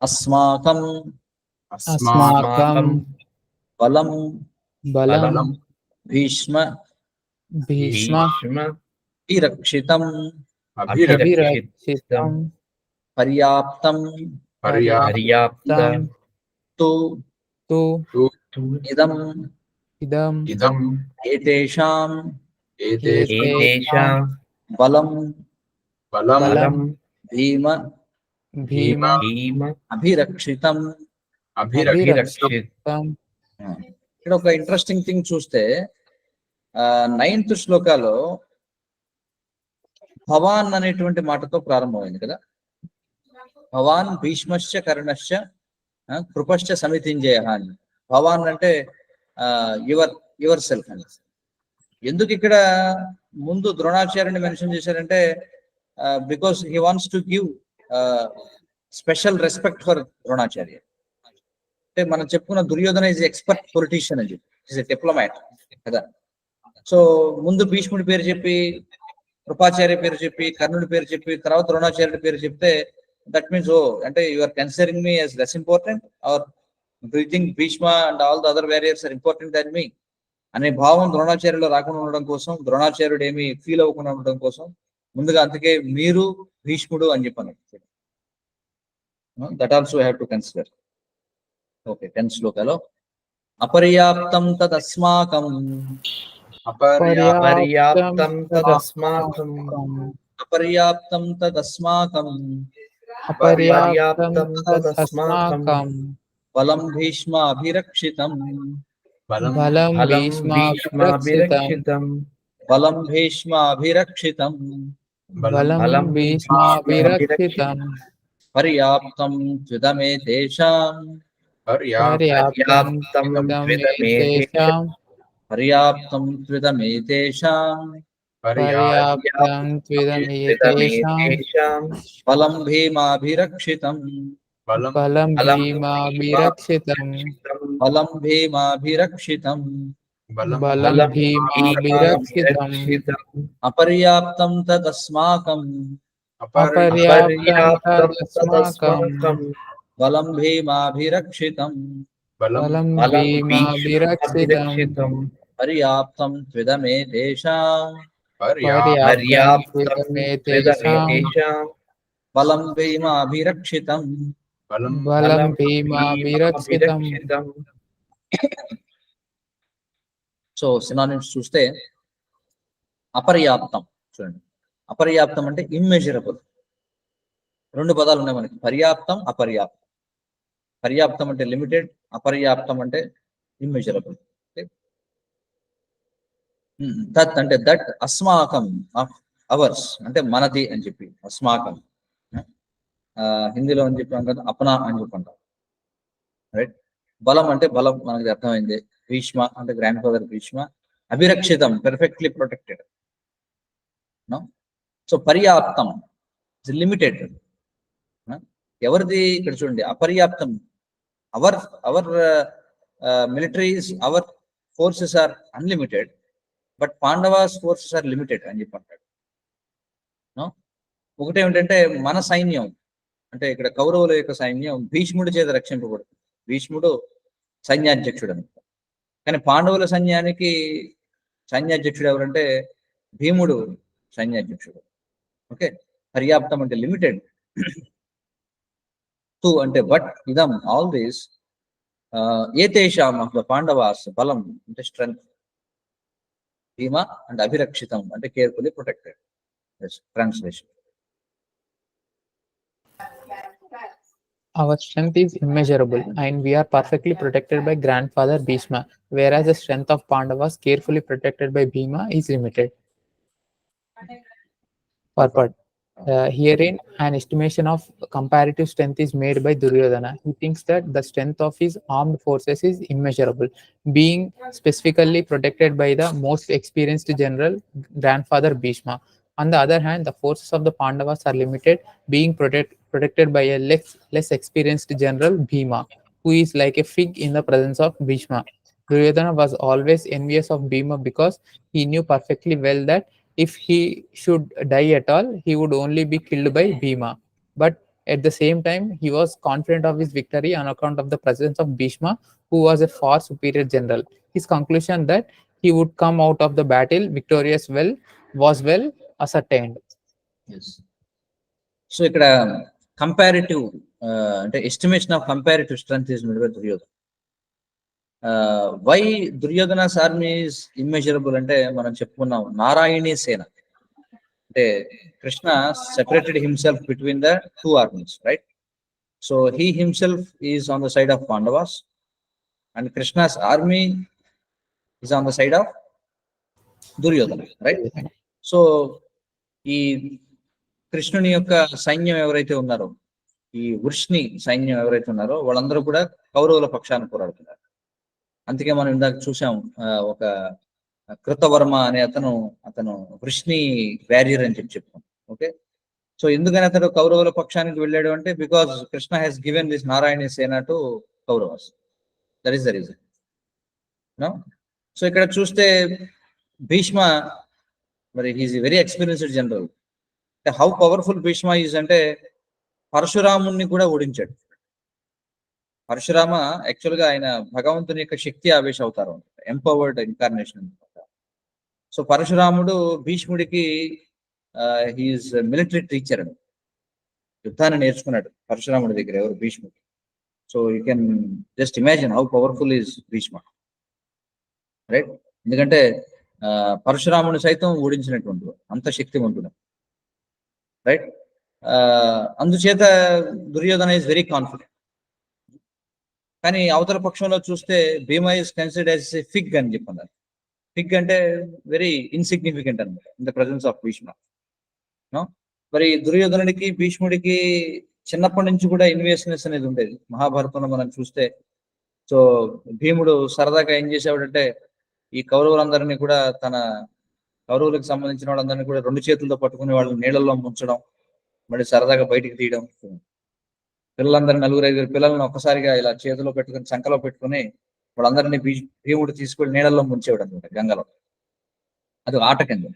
అస్మాకం अस्माकं బలం బలం బలం భీష్మ భీష్మ విరక్షితం అభిరక్షితం పర్యాప్తం పర్యాప్తం తు తు ఇదం ఇదం ఏతేషాం ఏతేషాం బలం బలం బలం భీమ భీమ భీమ అభిరక్షితం. అభిరక్షితం. ఇక్కడ ఒక ఇంట్రెస్టింగ్ థింగ్ చూస్తే 9th శ్లోకాలో భవాన్ అనేటువంటి మాటతో ప్రారంభమైంది కదా. భవాన్ భీష్మశ్చ కర్ణశ్చ కృపశ్చ సమితింజయ అని. భవాన్ అంటే యువర్ సెల్ఫ్ అని. ఎందుకు ఇక్కడ ముందు ద్రోణాచార్యుని మెన్షన్ చేశారంటే because he wants to give special respect for Dronacharya. అంటే మనం చెప్పుకున్న దుర్యోధన ఇస్ ఎక్స్పర్ట్ పొలిటీషియన్ అని చెప్పి, ఇస్ ఎ డిప్లొమాట్ కదా. సో ముందు భీష్ముడి పేరు చెప్పి, కృపాచార్య పేరు చెప్పి, కర్ణుడి పేరు చెప్పి, తర్వాత ద్రోణాచార్యుడి పేరు చెప్తే దట్ మీన్స్ అంటే you are considering me as less important or do you think Bhishma and all the other warriors are important than me అనే భావం ద్రోణాచార్యులో రాకుండా ఉండడం కోసం, ద్రోణాచార్యుడు ఏమి ఫీల్ అవ్వకుండా ఉండడం కోసం ముందుగా అందుకే మీరు భీష్ముడు అని చెప్పాను. That also have to consider. Okay, 10th శ్లోకాలో అపర్యాప్తం తదస్మాకం పర్యాప్తం తదస్మాకం అపర్యాప్తం తదస్మాకం అపర్యాప్తం తదస్మాకం బలం భీష్మాభిరక్షితం బలం భీష్మాభిరక్షితం బలం భీష్మాభిరక్షితం బలం భీష్మాభిరక్షితం పర్యాప్తం త్విదమేతేషాం పర్యాప్తం త్విదమేతేషాం పర్యాప్తం త్విదమేతేషాం పర్యాప్తం త్విదమేతేషాం బలం భీమాభిరక్షితం బలం భీమాభిరక్షితం బలం భీమాభిరక్షితం బలం భీమాభిరక్షితం అపర్యాప్తం తదస్మాకం అపర్యాప్తం తదస్మాకం బలం భీమాభిరక్షితం బలం భీమాభిరక్షితం పర్యాప్తం త్విదమేతేషాం పర్యాప్తం త్విదమేతేషాం బలం భీమాభిరక్షితం బలం భీమాభిరక్షితం. సో సినానిమ్స్ చూస్తే అపర్యాప్తం చూడండి. అపర్యాప్తం అంటే ఇమ్మెజరబుల్. 2 పదాలు ఉన్నాయి మనకి, పర్యాప్తం అపర్యాప్తం. పర్యాప్తం అంటే లిమిటెడ్, అపర్యాప్తం అంటే ఇమ్మెజరబుల్. దట్ అంటే దట్ అస్మాకం అవర్స్ అంటే మనది అని చెప్పి అస్మాకం. హిందీలో అని చెప్పాం కదా, అపనా అని చెప్పంటాం, రైట్. బలం అంటే బలం మనకి అర్థమైంది. భీష్మ అంటే గ్రాండ్ ఫాదర్ భీష్మ. అభిరక్షితం పెర్ఫెక్ట్లీ ప్రొటెక్టెడ్. సో పర్యాప్తం లిమిటెడ్. ఎవరిది ఇక్కడ చూడండి, అపర్యాప్తం our militaries, our forces are unlimited, but Pandavas forces are limited అని చెప్పి అంటాడు. ఒకటేమిటంటే మన సైన్యం అంటే ఇక్కడ కౌరవుల యొక్క సైన్యం భీష్ముడి చేత రక్షింపబడుతుంది. భీష్ముడు సైన్యాధ్యక్షుడు అని. కానీ పాండవుల సైన్యానికి సైన్యాధ్యక్షుడు ఎవరంటే భీముడు సైన్యాధ్యక్షుడు. ఓకే, పర్యాప్తం అంటే లిమిటెడ్, తు అంటే బట్, ఇదం ఆల్ దీస్, ఏతేషాం ఆఫ్ ద పాండవాస్ బలం అంటే స్ట్రెంగ్త్, భీమ అండ్ అభిరక్షితం అంటే carefully protected. Translation. Our strength is immeasurable and we are perfectly protected by grandfather Bhishma, whereas the strength of Pandavas carefully protected by Bhima is limited. Purport. Herein an estimation of comparative strength is made by Duryodhana. He thinks that the strength of his armed forces is immeasurable, being specifically protected by the most experienced general, grandfather Bhishma. On the other hand, the forces of the Pandavas are limited, being protected by a less experienced general, Bhima, who is like a fig in the presence of Bhishma. Duryodhana was always envious of Bhima because he knew perfectly well that if he should die at all, he would only be killed by Bhima. But At the same time, he was confident of his victory on account of the presence of Bhishma, who was a far superior general. His conclusion that he would come out of the battle victorious was well ascertained. So ఇక్కడ comparative అంటే estimation of comparative strength is made by Duryodhana. Why Duryodhana's army is immeasurable అంటే మనం చెప్పుకున్నాం నారాయణీ సేన అంటే Krishna separated himself between the two armies, right? So he himself is on the side of Pandavas and Krishna's army is on the side of Duryodhana, right? So ఈ కృష్ణుని యొక్క సైన్యం ఎవరైతే ఉన్నారో, ఈ వృష్ణి సైన్యం ఎవరైతే ఉన్నారో వాళ్ళందరూ కూడా కౌరవుల పక్షాన్ని పోరాడుతున్నారు. అందుకే మనం ఇందాక చూసాం ఒక కృతవర్మ అనే అతను వృష్ణి బ్యారియర్ అని చెప్పుకున్నాం. ఓకే, సో ఎందుకని అతడు కౌరవుల పక్షానికి వెళ్ళాడు అంటే because Krishna has given this Narayana Sena to Kauravas. That is the reason. So ఇక్కడ చూస్తే భీష్మ మరి he's very experienced general. How powerful Bhishma is అంటే పరశురాముణ్ణి కూడా ఓడించాడు. పరశురామ యాక్చువల్ గా ఆయన భగవంతుని యొక్క శక్తి ఆవేశ అవతారం, ఎంపవర్డ్ ఇన్కార్నేషన్. సో పరశురాముడు భీష్ముడికి హీఈస్ మిలిటరీ టీచర్ అని, యుద్ధాన్ని నేర్చుకున్నాడు పరశురాముడి దగ్గర ఎవరు, భీష్ముడు. So you can just imagine how powerful is Bhishma, right? ఎందుకంటే పరశురాముని సైతం ఓడించినటువంటి అంత శక్తివంతుడు, రైట్? అందుచేత దుర్యోధన ఈజ్ వెరీ కాన్ఫిడెంట్. కానీ అవతల పక్షంలో చూస్తే Bhima is considered as a fig అని చెప్పన్నారు. ఫిగ్ అంటే వెరీ ఇన్సిగ్నిఫికెంట్ అనమాట in the presence of Bhishma. మరి దుర్యోధనుడికి భీష్ముడికి చిన్నప్పటి నుంచి కూడా ఇన్వేస్నెస్ అనేది ఉండేది. మహాభారతంలో మనం చూస్తే సో భీముడు సరదాగా ఏం చేసేవాడంటే ఈ కౌరవులందరినీ కూడా కౌరవులకు సంబంధించిన వాళ్ళందరినీ కూడా 2 చేతులతో పట్టుకుని వాళ్ళని నీళ్ళల్లో ముంచడం, మళ్ళీ సరదాగా బయటికి తీయడం, పిల్లలందరూ 4-5 పిల్లలను ఒక్కసారిగా ఇలా చేతిలో పెట్టుకుని చంకలో పెట్టుకుని వాళ్ళందరినీ భీముడు తీసుకెళ్లి నీళ్ళల్లో ముంచేవాడు అనమాట గంగలో. అది ఆట కింద.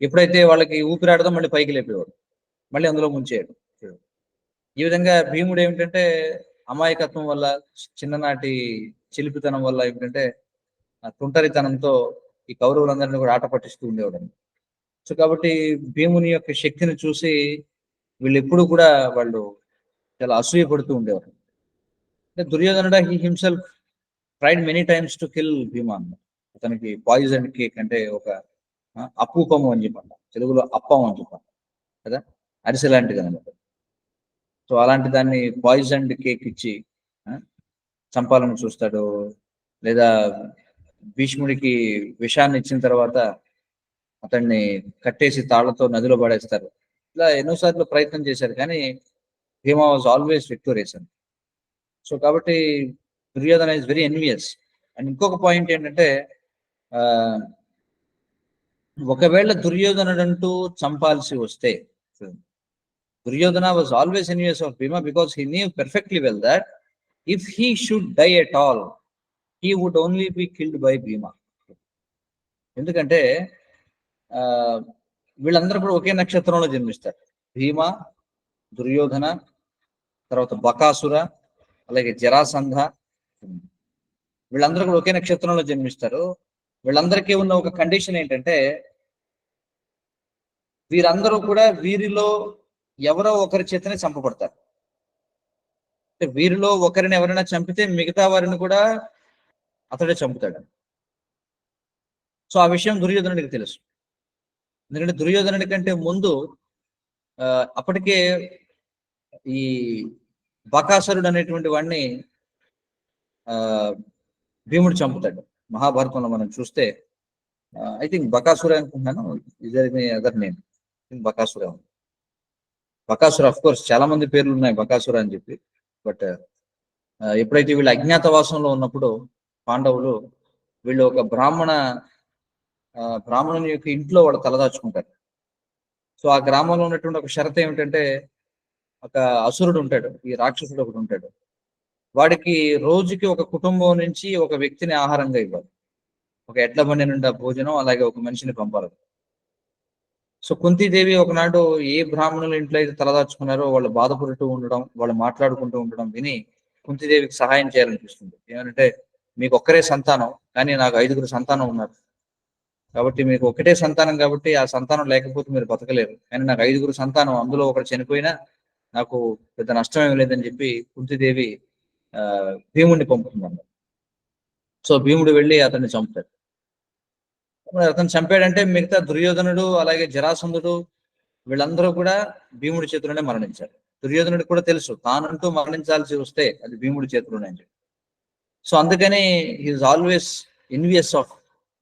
ఎప్పుడైతే వాళ్ళకి ఊపిరాడదో మళ్ళీ పైకి లేపేవాడు, మళ్ళీ అందులో ముంచేయడు. ఈ విధంగా భీముడు ఏమిటంటే అమాయకత్వం వల్ల, చిన్ననాటి చిలిపితనం వల్ల ఏమిటంటే తుంటరితనంతో ఈ కౌరవులందరినీ కూడా ఆట పట్టిస్తూ ఉండేవాడు. సో కాబట్టి భీముని యొక్క శక్తిని చూసి వీళ్ళు ఎప్పుడు కూడా వాళ్ళు చాలా అసూయపడుతూ ఉండేవారు. అంటే దుర్యోధనుడు he himself tried many times to kill Bhima. అతనికి పాయిజన్ కేక్ అంటే ఒక అపూపము అని చెప్పండి, తెలుగులో అప్పం అని చెప్పండి కదా, అరిసె లాంటిది అనమాట. సో అలాంటి దాన్ని పాయిజన్ కేక్ ఇచ్చి చంపాలని చూస్తాడు. లేదా భీష్ముడికి విషాన్ని ఇచ్చిన తర్వాత అతన్ని కట్టేసి తాళ్లతో నదిలో పడేస్తారు. ఇలా ఎన్నోసార్లు ప్రయత్నం చేశారు కానీ భీమా వాజ్ ఆల్వేస్ విక్టోరియస్ అని. సో కాబట్టి Duryodhana is very envious. And ఇంకొక పాయింట్ ఏంటంటే ఒకవేళ దుర్యోధనుడంటూ చంపాల్సి వస్తే, Duryodhana was always envious of Bhima because he knew perfectly well that if he should die at all he would only be killed by Bhima. ఎందుకంటే వీళ్ళందరూ కూడా ఒకే నక్షత్రంలో జన్మిస్తారు. భీమ, దుర్యోధన, తర్వాత బకాసుర, అలాగే జరాసంధ, వీళ్ళందరూ కూడా ఒకే నక్షత్రంలో జన్మిస్తారు. వీళ్ళందరికీ ఉన్న ఒక కండిషన్ ఏంటంటే వీరందరూ కూడా వీరిలో ఎవరో ఒకరి చేతనే చంపబడతారు. అంటే వీరిలో ఒకరిని ఎవరైనా చంపితే మిగతా వారిని కూడా అతడే చంపుతాడు. సో ఆ విషయం దుర్యోధనుడికి తెలుసు. ఎందుకంటే దుర్యోధనుడి కంటే ముందు అప్పటికే ఈ బకాసురుడు అనేటువంటి వాడిని భీముడు చంపుతాడు. మహాభారతంలో మనం చూస్తే ఐ థింక్ బకాసుర అనుకుంటున్నాను, other name Bakasura. Bakasura of course చాలా మంది పేర్లు ఉన్నాయి బకాసుర అని చెప్పి. బట్ ఎప్పుడైతే వీళ్ళు అజ్ఞాతవాసంలో ఉన్నప్పుడు పాండవులు వీళ్ళు ఒక బ్రాహ్మణుని యొక్క ఇంట్లో వాళ్ళు తలదాచుకుంటారు. సో ఆ గ్రామంలో ఉన్నటువంటి ఒక షరత ఏమిటంటే ఒక అసురుడు ఉంటాడు, ఈ రాక్షసుడు ఒకడు ఉంటాడు. వాడికి రోజుకి ఒక కుటుంబం నుంచి ఒక వ్యక్తిని ఆహారంగా ఇవ్వాలి. ఒక ఎడ్ల బండి నిండా భోజనం, అలాగే ఒక మనిషిని పంపాలి. సో కుంతీదేవి ఒకనాడు ఏ బ్రాహ్మణుల ఇంట్లో అయితే తలదాచుకున్నారో వాళ్ళు బాధపడుతూ ఉండడం, వాళ్ళు మాట్లాడుకుంటూ ఉండడం విని కుంతీదేవికి సహాయం చేయాలనిపిస్తుంది. ఏమంటే మీకు ఒక్కరే సంతానం, కానీ నాకు 5గురు సంతానం ఉన్నారు. కాబట్టి మీకు ఒకటే సంతానం కాబట్టి ఆ సంతానం లేకపోతే మీరు బతకలేరు. కానీ నాకు 5గురు సంతానం, అందులో ఒకరు చనిపోయినా నాకు పెద్ద నష్టం ఏమి లేదని చెప్పి కుంతీదేవి భీముడిని పంపుతుందన్నమాట. సో భీముడు వెళ్ళి అతన్ని చంపుతాడు. అతను చంపాడంటే మిగతా దుర్యోధనుడు అలాగే జరాసంధుడు వీళ్ళందరూ కూడా భీముడి చేతిలోనే మరణించారు. దుర్యోధనుడికి కూడా తెలుసు తానంటూ మరణించాల్సి వస్తే అది భీముడి చేతిలోనే అని చెప్పి. సో అందుకని he's always envious of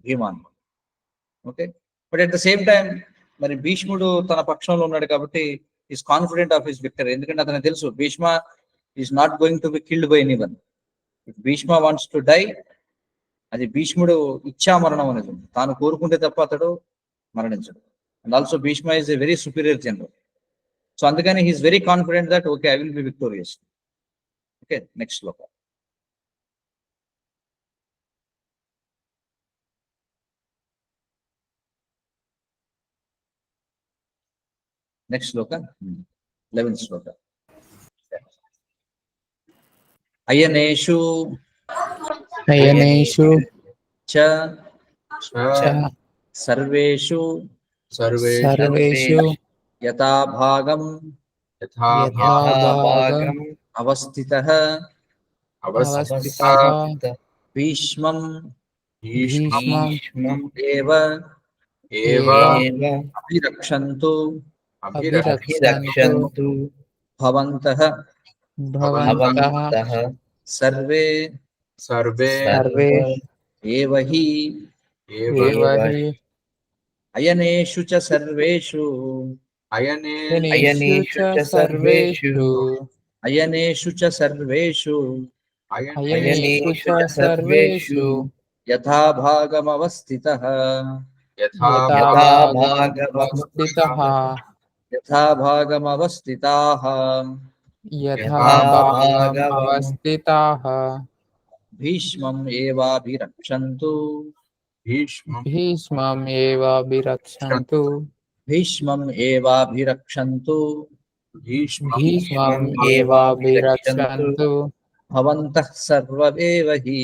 Bhiman. Okay, but at the same time మరి భీష్ముడు తన పక్షంలో ఉన్నాడు కాబట్టి is confident of his victory. ఎందుకంటే అతనికి తెలుసు Bhishma is not going to be killed by anyone. If Bhishma wants to die, అది భీష్ముడు ఇచ్చా మరణం అనేది ఉంది. తాను కోరుకుంటే తప్ప అతడు మరణించడు. And also Bhishma is a very superior general. So అందుకని he's very confident that okay I will be victorious. Okay, next shloka. Next shloka 11th shloka. అయనేషు అయనేషు చ చ సర్వేషు సర్వేషు యథాభాగం యథాభాగం అవస్థితః అవస్థితః భీష్మం భీష్మం ఏవ అభిరక్షन्तు అభిరక్షन्तు భవంతః భవంతః సర్వే సర్వే ఏవ హి ఏవ హి అయనేషు చ సర్వేషు అయనేషు చ సర్వేషు అయనేషు చ సర్వేషు అయనేషు చ సర్వేషు యథాభాగమవస్థితః యథాభాగమవస్థితః యథాభాగమవస్థితాః యథాభాగమవస్థితాః భీష్మం ఏవాభిరక్షन्तు భీష్మం ఏవాభిరక్షन्तు భీష్మం ఏవాభిరక్షन्तు భీష్మం ఏవాభిరక్షन्तు భవంతః సర్వ ఏవ హి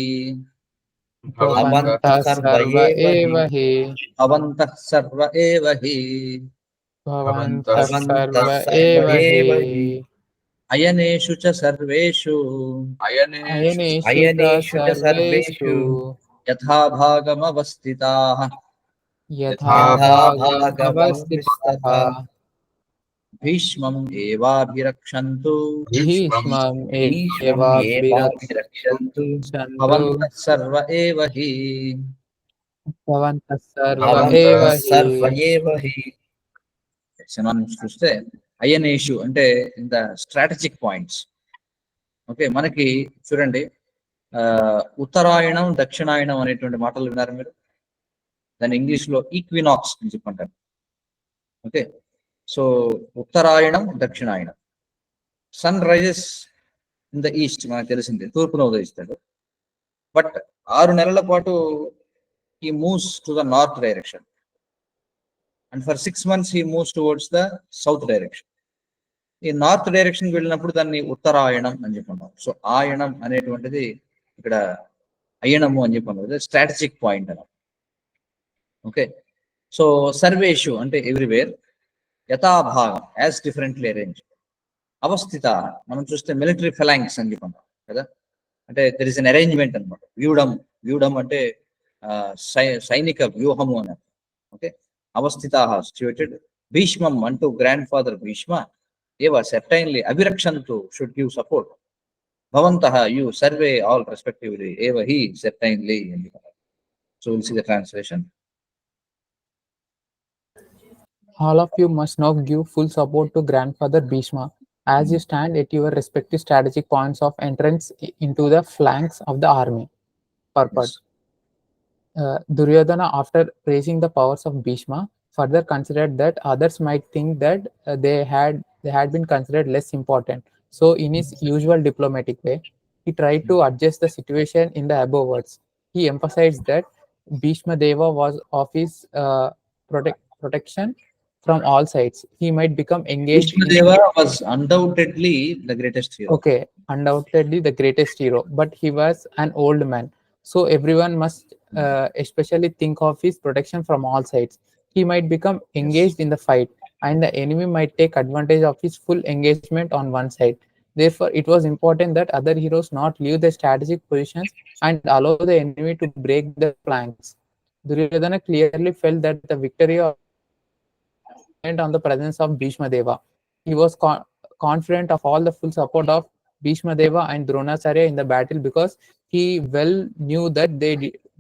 భవంతః సర్వ ఏవ హి భవంతః సర్వ ఏవ హి భవంతః సర్వ ఏవ హి అయనేషు చ సర్వేషు అయనేషు చ సర్వేషు యథాభాగమవస్థితాః యథాభాగమవస్థితః భీష్మం ఏవాభిరక్షन्तు భీష్మం ఏవాభిరక్షन्तు భవంతః సర్వ ఏవ హి భవంతః సర్వ ఏవ హి సినానిమ్స్ చూస్తే అయనేషు అంటే in the strategic points. Okay, మనకి చూడండి ఉత్తరాయణం దక్షిణాయనం అనేటువంటి మాటలు విన్నారు మీరు. దాన్ని ఇంగ్లీష్ లో ఈక్వినాక్స్ అని చెప్పంటారు. ఓకే, సో ఉత్తరాయణం దక్షిణాయనం. Sun rises in the east, మనకు తెలిసింది తూర్పున ఉదయిస్తాడు. బట్ 6 నెలల పాటు he moves to the north direction and for 6 months he moves towards the south direction. ఈ నార్త్ డైరెక్షన్ కి వెళ్ళినప్పుడు దాన్ని ఉత్తరాయణం అని చెప్పంటాం. సో ఆయనం అనేటువంటిది ఇక్కడ అయనము అని చెప్పండి, స్ట్రాటజిక్ పాయింట్ అన్నమాట. ఓకే, సో సర్వేషు అంటే ఎవ్రీవేర్, యథాభాగం యాజ్ డిఫరెంట్లీ అరేంజ్, అవస్థిత మనం చూస్తే మిలిటరీ ఫెలాంక్స్ అని చెప్పంటాం కదా, అంటే దెర్ ఇస్ అన్ అరేంజ్మెంట్ అనమాట. వ్యూఢం అంటే సైనిక వ్యూహము అన్నమాట. Okay, అవస్థితాః situated. భీష్మం అంటూ గ్రాండ్ ఫాదర్ భీష్మ ఏవ సర్టైన్లీ అభిరక్షంతు షుడ్ గివ్ సపోర్ట్. భవంతః యు సర్వే ఆల్ రెస్పెక్టివ్లీ ఏవ హి certainly. So will see the translation. All of you must now give full support to grandfather Bhishma as you stand at your respective strategic points of entrance into the flanks of the army. Purport. Duryodhana, after praising the powers of Bhishma, further considered that others might think that they had been considered less important. So, in his usual diplomatic way, he tried to adjust the situation in the above words. He emphasized that Bhishma Deva was of his protection from all sides. He might become engaged in Bhishmadeva was undoubtedly the greatest hero. Okay, undoubtedly the greatest hero, but he was an old man. So everyone must especially think of his protection from all sides. He might become engaged in the fight, and the enemy might take advantage of his full engagement on one side. Therefore, it was important that other heroes not leave their strategic positions and allow the enemy to break the flanks. Duryodhana clearly felt that the victory depended on the presence of Bhishma Deva. He was confident of all the full support of Bhishma Deva and Dronacharya in the battle because he well knew that they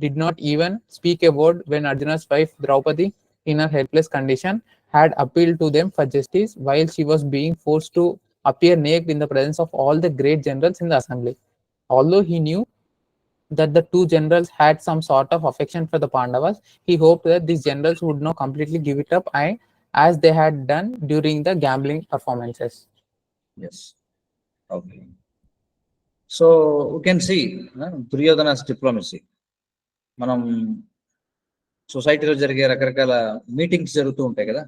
did not even speak a word when Arjuna's wife Draupadi, in her helpless condition, had appealed to them for justice while she was being forced to appear naked in the presence of all the great generals in the assembly. Although he knew that the two generals had some sort of affection for the Pandavas, he hoped that these generals would not completely give it up, as they had done during the gambling performances. Yes. Okay. So we can see Duryodhana's diplomacy. మనం సొసైటీలో జరిగే రకరకాల meetings జరుగుతూ ఉంటాయి కదా,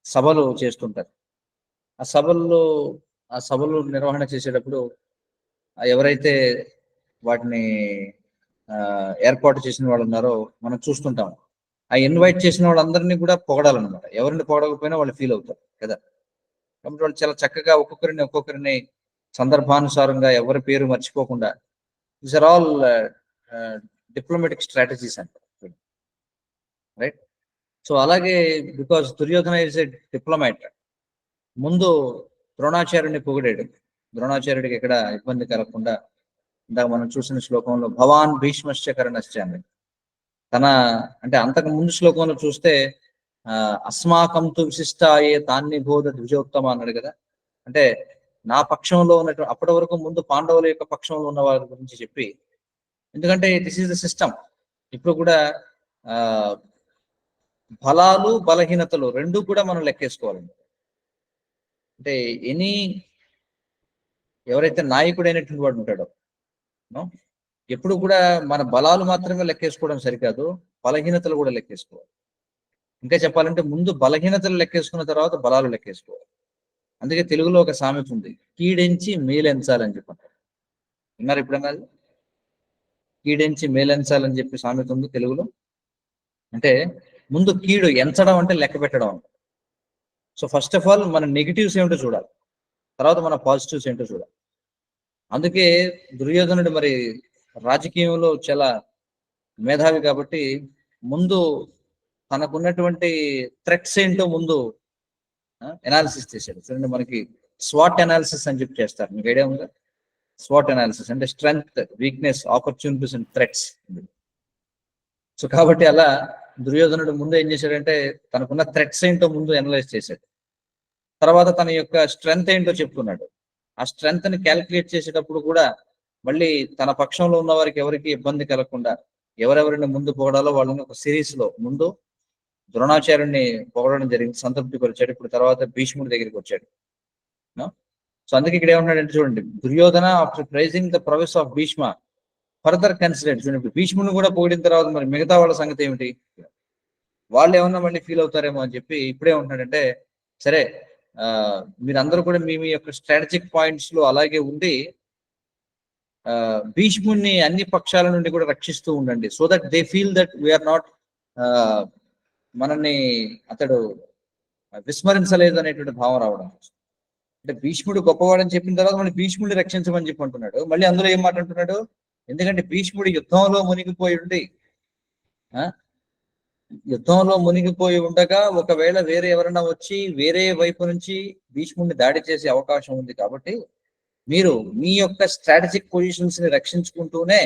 సభలు చేస్తుంటారు. ఆ సభలు నిర్వహణ చేసేటప్పుడు ఎవరైతే వాటిని ఏర్పాటు చేసిన వాళ్ళు ఉన్నారో మనం చూస్తుంటాం. ఆ ఇన్వైట్ చేసిన వాళ్ళందరినీ కూడా పొగడాలన్నమాట. ఎవరిని పొగడకపోయినా వాళ్ళు ఫీల్ అవుతారు కదా. కాబట్టి వాళ్ళు చాలా చక్కగా ఒక్కొక్కరిని సందర్భానుసారంగా ఎవరి పేరు మర్చిపోకుండా, these are all diplomatic strategies అంటారు, రైట్? సో అలాగే because Duryodhana is a diplomat, ముందు ద్రోణాచార్యుని పొగిడాడు. ద్రోణాచార్యుడికి ఎక్కడ ఇబ్బంది కలగకుండా ఇందాక మనం చూసిన శ్లోకంలో భవాన్ భీష్మశ్చ కర్ణశ్చ అని, అంటే అంతకు ముందు శ్లోకంలో చూస్తే అస్మాకం తు విశిష్టాయే తాన్ని బోధ ద్విజోత్తమ అన్నాడు కదా. అంటే నా పక్షంలో ఉన్నటువంటి, అప్పటి వరకు ముందు పాండవుల యొక్క పక్షంలో ఉన్న వారి గురించి చెప్పి, ఎందుకంటే దిస్ ఈస్ ద సిస్టమ్. ఇప్పుడు కూడా బలాలు బలహీనతలు రెండు కూడా మనం లెక్కేసుకోవాలండి. అంటే ఎవరైతే నాయకుడు అయినటువంటి వాడు ఉంటాడో ఎప్పుడు కూడా మన బలాలు మాత్రమే లెక్కేసుకోవడం సరికాదు, బలహీనతలు కూడా లెక్కేసుకోవాలి. ఇంకా చెప్పాలంటే ముందు బలహీనతలు లెక్కేసుకున్న తర్వాత బలాలు లెక్కేసుకోవాలి. అందుకే తెలుగులో ఒక సామెత ఉంది, కీడెంచి మేలెంచాలని చెప్పంటారు. విన్నారు ఎప్పుడన్నా? కీడెంచి మేలెంచాలని చెప్పి సామెత ఉంది తెలుగులో. అంటే ముందు కీడు ఎంచడం అంటే లెక్క పెట్టడం అంట. సో ఫస్ట్ ఆఫ్ ఆల్ మన నెగిటివ్స్ ఏమిటో చూడాలి, తర్వాత మన పాజిటివ్స్ ఏంటో చూడాలి. అందుకే దుర్యోధనుడు మరి రాజకీయంలో చాలా మేధావి కాబట్టి ముందు తనకున్నటువంటి థ్రెట్స్ ఏంటో ముందు ఎనాలిసిస్ చేశాడు. చూడండి, మనకి స్వాట్ అనాలిసిస్ అని చెప్పి చేస్తారు, మీకు ఐడియా ఉందా? స్వాట్ అనాలిసిస్ అంటే strength, weakness, opportunities and threats. So కాబట్టి అలా దుర్యోధనుడు ముందు ఏం చేశాడంటే తనకున్న థ్రెట్స్ ఏంటో ముందు అనలైజ్ చేశాడు. తర్వాత తన యొక్క స్ట్రెంగ్త్ ఏంటో చెప్పుకున్నాడు. ఆ స్ట్రెంగ్త్ ని క్యాలిక్యులేట్ చేసేటప్పుడు కూడా మళ్ళీ తన పక్షంలో ఉన్న వారికి ఎవరికి ఇబ్బంది కలగకుండా ఎవరెవరిని ముందు పొగడాలో వాళ్ళని ఒక సిరీస్ లో ముందు ద్రోణాచార్యుడిని పొగడడం జరిగింది, సంతృప్తి పరిచాడు. ఇప్పుడు తర్వాత భీష్ముడి దగ్గరికి వచ్చాడు. సో అందుకే ఇక్కడ ఏమన్నాడంటే చూడండి, Duryodhana after praising the prowess of Bhishma further consider. చూడండి, భీష్ముడిని కూడా పొగిడిన తర్వాత మరి మిగతా వాళ్ళ సంగతి ఏమిటి, వాళ్ళు ఏమన్నా మళ్ళీ ఫీల్ అవుతారేమో అని చెప్పి ఇప్పుడే ఉంటున్నాడంటే, సరే మీరందరూ కూడా మీ యొక్క స్ట్రాటజిక్ పాయింట్స్ లో అలాగే ఉండి భీష్ముడిని అన్ని పక్షాల నుండి కూడా రక్షిస్తూ ఉండండి. So that they feel that we are not, మనల్ని అతడు విస్మరించలేదు అనేటువంటి భావం రావడం. అంటే భీష్ముడు గొప్పవాడని చెప్పిన తర్వాత మళ్ళీ భీష్ముడిని రక్షించమని చెప్పి అంటున్నాడు. మళ్ళీ అందులో ఏం మాట అంటున్నాడు, ఎందుకంటే భీష్ముడు యుద్ధంలో మునిగిపోయి ఉండగా ఒకవేళ వేరే ఎవరైనా వచ్చి వేరే వైపు నుంచి భీష్ముడిని దాడి చేసే అవకాశం ఉంది. కాబట్టి మీరు మీ యొక్క స్ట్రాటజిక్ పొజిషన్స్ ని రక్షించుకుంటూనే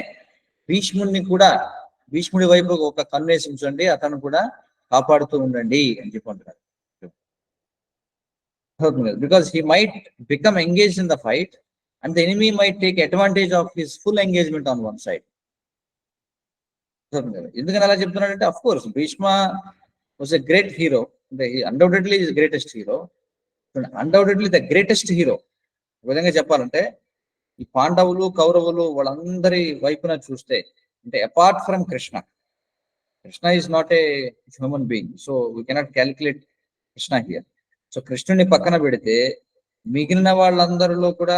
భీష్ముడి వైపు ఒక కన్నేసి ఉంచండి, అతను కూడా కాపాడుతూ ఉండండి అని చెప్పి అంటున్నారు. Because he might become engage in the fight and the enemy might take advantage of his full engagement on one side. ఎందుకని అలా చెప్తున్నాడంటే, of course Bhishma was a great hero, undoubtedly is greatest hero, undoubtedly the greatest hero. ఒక విధంగా చెప్పాలంటే ఈ పాండవులు కౌరవులు వాళ్ళందరి వైపున చూస్తే, అంటే apart from Krishna is not a human being, so we cannot calculate Krishna here. So కృష్ణుని పక్కన పెడితే మిగిలిన వాళ్ళందరిలో కూడా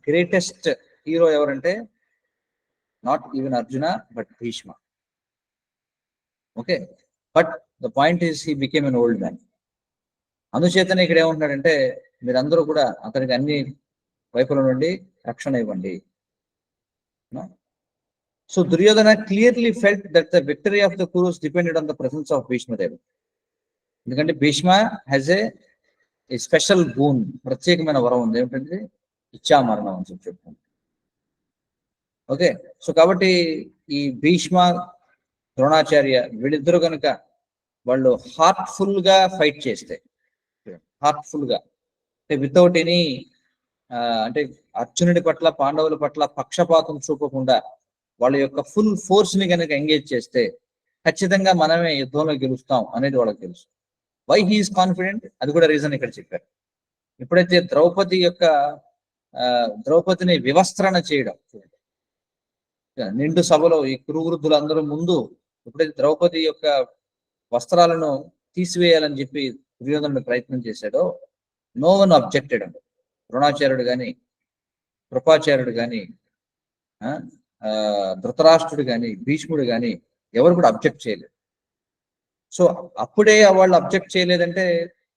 గ్రేటెస్ట్ హీరో ఎవరంటే not even Arjuna but Bhishma. Okay, but the point is he became an old man. అందుచేతనే ఇక్కడ ఏమంటున్నాడంటే మీరందరూ కూడా అతనికి అన్ని వైపుల నుండి రక్షణ ఇవ్వండి. So Duryodhana clearly felt that the victory of the Kurus depended on the presence of Bhishmadev. ఎందుకంటే Bhishma has a special boon, ప్రత్యేకమైన వరం ఉంది, ఏమిటంటే ఇచ్చా మరణం అని చెప్తాను. ఓకే, సో కాబట్టి ఈ భీష్మ ద్రోణాచార్య వీళ్ళిద్దరూ కనుక వాళ్ళు హార్ట్ఫుల్ గా ఫైట్ చేస్తే, హార్ట్ఫుల్ గా అంటే వితౌట్ ఎనీ అంటే అర్జునుడి పట్ల పాండవుల పట్ల పక్షపాతం చూపకుండా వాళ్ళ యొక్క ఫుల్ ఫోర్స్ ని కనుక ఎంగేజ్ చేస్తే ఖచ్చితంగా మనమే యుద్ధంలో గెలుస్తాం అనేది వాళ్ళకి తెలుసు. వై హీఈస్ కాన్ఫిడెంట్, అది కూడా రీజన్ ఇక్కడ చెప్పారు. ఎప్పుడైతే ద్రౌపదిని వివస్త్రణ చేయడం, నిండు సభలో ఈ కురువృద్ధులందరూ ముందు ఎప్పుడైతే ద్రౌపది యొక్క వస్త్రాలను తీసివేయాలని చెప్పి దుర్యోధనుడు ప్రయత్నం చేశాడో నో వన్ అబ్జెక్టెడ్ అండి. ద్రోణాచార్యుడు కానీ, కృపాచార్యుడు కానీ, ధృతరాష్ట్రుడు కానీ, భీష్ముడు కానీ ఎవరు కూడా అబ్జెక్ట్ చేయలేదు. సో అప్పుడే వాళ్ళు అబ్జెక్ట్ చేయలేదంటే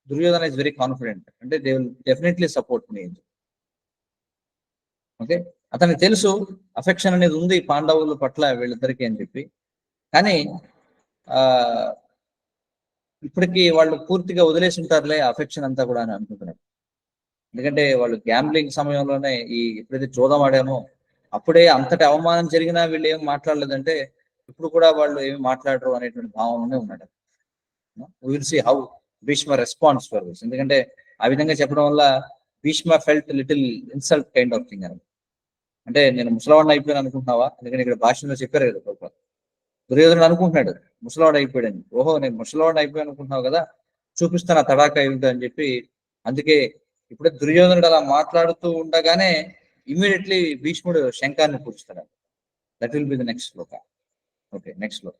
దుర్యోధన ఇస్ వెరీ కాన్ఫిడెంట్, అంటే they will definitely support me. Okay, అతనికి తెలుసు అఫెక్షన్ అనేది ఉంది పాండవుల పట్ల వీళ్ళిద్దరికి అని చెప్పి, కానీ ఇప్పటికీ వాళ్ళు పూర్తిగా వదిలేసి ఉంటారులే అఫెక్షన్ అంతా కూడా అని అనుకుంటున్నారు. ఎందుకంటే వాళ్ళు గ్యాంబ్లింగ్ సమయంలోనే ఎప్పుడైతే జోదం ఆడామో అప్పుడే అంతటి అవమానం జరిగినా వీళ్ళు ఏం మాట్లాడలేదంటే ఇప్పుడు కూడా వాళ్ళు ఏమి మాట్లాడరు అనేటువంటి భావననే ఉన్నాడు. Will see how Bhishma response for this. ఎందుకంటే ఆ విధంగా చెప్పడం వల్ల Bhishma felt little insult kind of thing అని. అంటే నేను ముసలివాడిని అయిపోయాను అనుకుంటున్నావా, ఎందుకంటే ఇక్కడ భాషలో చెప్పారు కదా, దుర్యోధనుడు అనుకుంటున్నాడు ముసలివాడు అయిపోయాడని. ఓహో నేను ముసలివాడిని అయిపోయాను అనుకుంటున్నావు కదా, చూపిస్తాను ఆ తడాకా ఏమిటో అని చెప్పి. అందుకే ఇప్పుడే దుర్యోధనుడు అలా మాట్లాడుతూ ఉండగానే ఇమ్మీడియట్లీ భీష్ముడు శంఖాన్ని పూజిస్తాడు. That will be the next shloka. Okay, next shloka.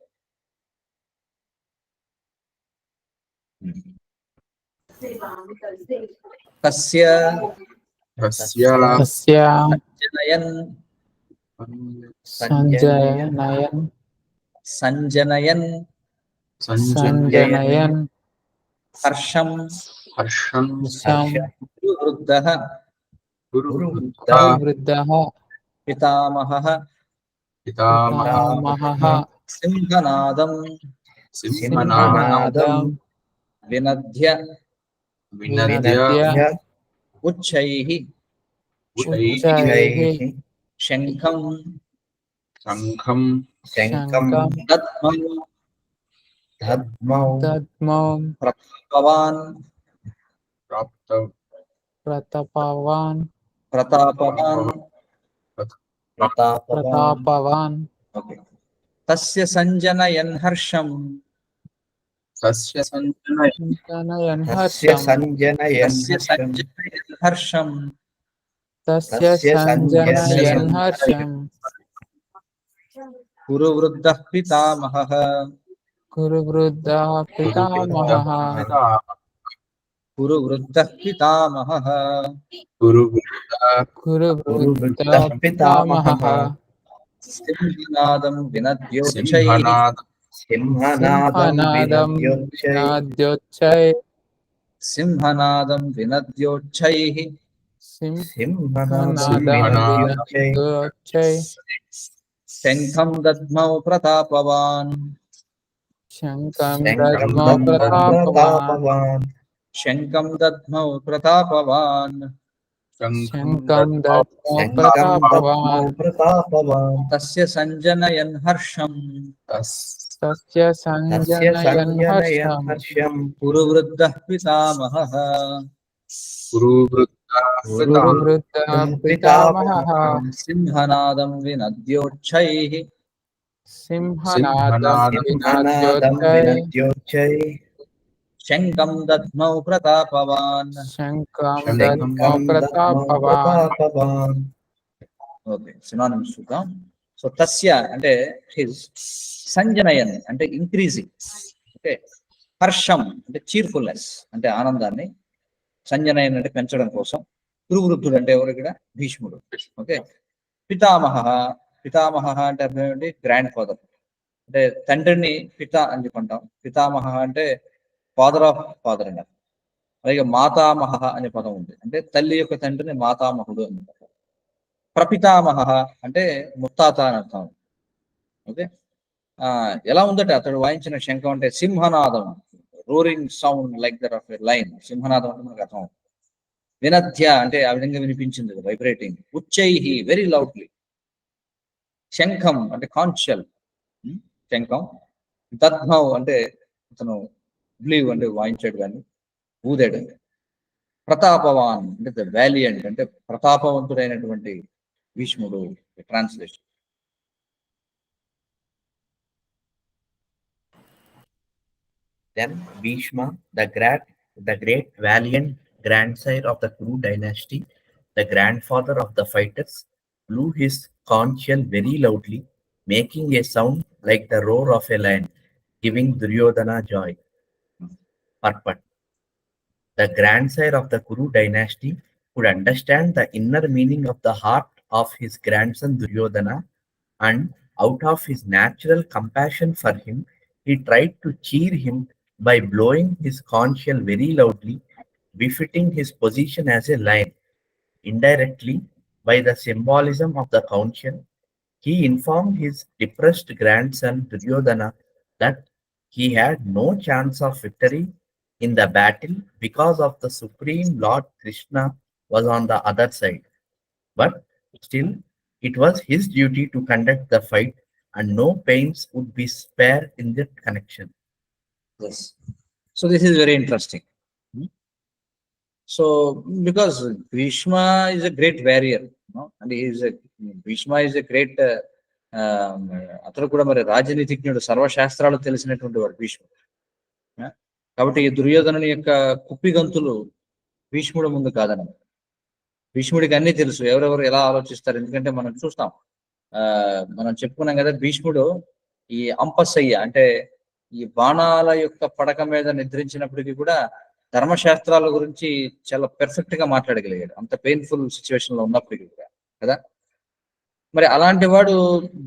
తస్య సంజనయన్ హర్షం వృద్ధః పితామహః సింహనాదం వినద్య ఉచ్చైః శంఖం దద్మౌ ప్రతాపవాన్. ఓకే, తస్య సంజనయన్ హర్షం కురువృద్ధః పితామహః సింహనాదం వినద్యోచ్చైః శంఖం దద్మౌ ప్రతాపవాన్. తస్య సంజనయన్ హర్షం కురువృద్ధః పితామహః సింహనాదం వినద్యోచ్చైః శంఖం దద్మౌ ప్రతాపవాన్. ఓకే, సినానిమ్స్ చూద్దాం. సో తస్య అంటే హిజ్, సంజనయన్ అంటే ఇంక్రీజింగ్, ఓకే, హర్షం అంటే చీర్ఫుల్నెస్ అంటే ఆనందాన్ని, సంజనయన్ అంటే పెంచడం కోసం, గురువృద్ధుడు అంటే ఎవరు ఇక్కడ భీష్ముడు. ఓకే, పితామహ, పితామహ అంటే అర్థం ఏంటి? గ్రాండ్ ఫాదర్, అంటే తండ్రిని పిత అని చెప్పంటాం. పితామహ అంటే ఫాదర్ ఆఫ్ ఫాదర్ అన్నారు. అలాగే మాతామహ అనే పదం ఉంది, అంటే తల్లి యొక్క తండ్రిని మాతామహుడు అని చెప్పారు. ప్రపితామహ అంటే ముత్తాత అని అర్థం. ఓకే, ఎలా ఉందట అతడు వాయించిన శంఖం అంటే సింహనాదం, roaring sound like that of a lion. సింహనాదం అంటే మనకు అర్థం. వినధ్య అంటే ఆ విధంగా వినిపించింది, వైబ్రేటింగ్. ఉచ్చైహి very loudly. శంఖం అంటే కాన్షియల్, శంఖం. దద్మౌ అంటే అతను బ్లీవ్ అంటే వాయించాడు కానీ ఊదాడు. ప్రతాపవాన్ అంటే ద వ్యాలియంట్ అంటే ప్రతాపవంతుడైనటువంటి భీష్ముడు. Translation. Then Bhishma, the great valiant grandsire of the Kuru dynasty, the grandfather of the fighters, blew his conch shell very loudly, making a sound like the roar of a lion, giving Duryodhana joy. Purport. The grandsire of the Kuru dynasty could understand the inner meaning of the heart of his grandson Duryodhana, and out of his natural compassion for him, he tried to cheer him by blowing his conch shell very loudly, befitting his position as a lion. Indirectly, by the symbolism of the conch shell, he informed his depressed grandson Duryodhana that he had no chance of victory in the battle because of the Supreme Lord Krishna was on the other side. But still, it was his duty to conduct the fight, and no pains would be spared in that connection. Yes. So this is very interesting. So because Bhishma is a great warrior, and Bhishma is a great అతను కూడా మరి రాజనీతిజ్ఞుడు, సర్వశాస్త్రాలు తెలిసినటువంటి వాడు భీష్ముడు. కాబట్టి ఈ దుర్యోధనుని యొక్క కుప్పిగంతులు భీష్ముడు ముందు కాదన్న. భీష్ముడికి అన్ని తెలుసు, ఎవరెవరు ఎలా ఆలోచిస్తారు. ఎందుకంటే మనం చూస్తాం, మనం చెప్పుకున్నాం కదా, భీష్ముడు ఈ అంపశయ్య అంటే ఈ బాణాల యొక్క పడక మీద నిద్రించినప్పటికీ కూడా ధర్మశాస్త్రాల గురించి చాలా పెర్ఫెక్ట్ గా మాట్లాడగలిగాడు, అంత పెయిన్ఫుల్ సిచ్యువేషన్ లో ఉన్నప్పటికీ కూడా కదా. మరి అలాంటి వాడు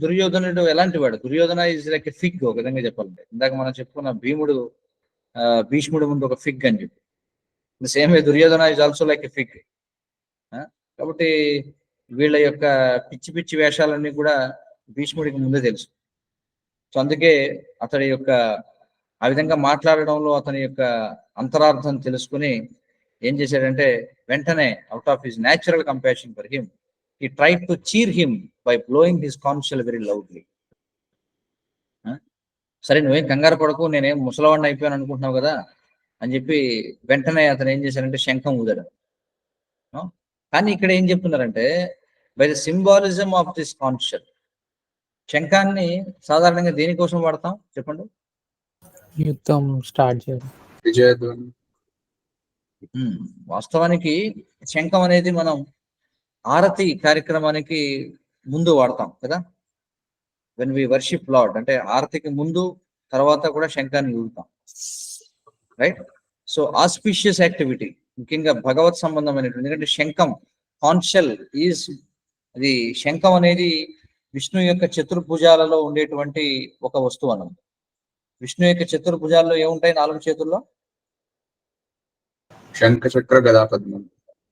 దుర్యోధనుడు ఎలాంటి వాడు? Duryodhana is like a fig, ఒక విధంగా చెప్పాలంటే. ఇందాక మనం చెప్పుకున్న భీష్ముడు ముందు ఒక ఫిగ్ అని చెప్పి, same way Duryodhana is also like a fig. కాబట్టి వీళ్ళ యొక్క పిచ్చి పిచ్చి వేషాలన్నీ కూడా భీష్ముడికి ముందే తెలుసు. సో అందుకే అతడి యొక్క ఆ విధంగా మాట్లాడడంలో అతని యొక్క అంతరార్థం తెలుసుకుని ఏం చేశాడంటే, వెంటనే out of his natural compassion for him, he tried to cheer him by blowing his conch shell very loudly. సరే, నువ్వేం కంగారు పడకు, నేనేం ముసలవాడిని అయిపోయాను అనుకుంటున్నావు కదా అని చెప్పి వెంటనే అతను ఏం చేశాడంటే శంఖం ఊదాడు. కానీ ఇక్కడ ఏం చెప్తున్నారంటే, by the symbolism of this conch shell, శంఖాన్ని సాధారణంగా దేనికోసం వాడతాం చెప్పండి? యుద్ధం స్టార్ట్ చేయడం, విజయధ్వని. వాస్తవానికి శంఖం అనేది మనం ఆరతి కార్యక్రమానికి ముందు వాడతాం కదా. వెన్ వి వర్షిప్ లార్డ్ అంటే ఆరతికి ముందు తర్వాత కూడా శంఖాన్ని ఊదుతాం, రైట్? సో ఆస్పిషియస్ యాక్టివిటీ, ముఖ్యంగా భగవత్ సంబంధమైనటువంటి. ఎందుకంటే శంఖం కాన్షల్ ఈజ్, అది శంఖం అనేది విష్ణు యొక్క చతుర్భుజాలలో ఉండేటువంటి ఒక వస్తువు అన్నమాట. విష్ణు యొక్క చతుర్భుజాల్లో ఏముంటాయి? 4 చేతుల్లో శంఖ చక్ర గదా పద్మం.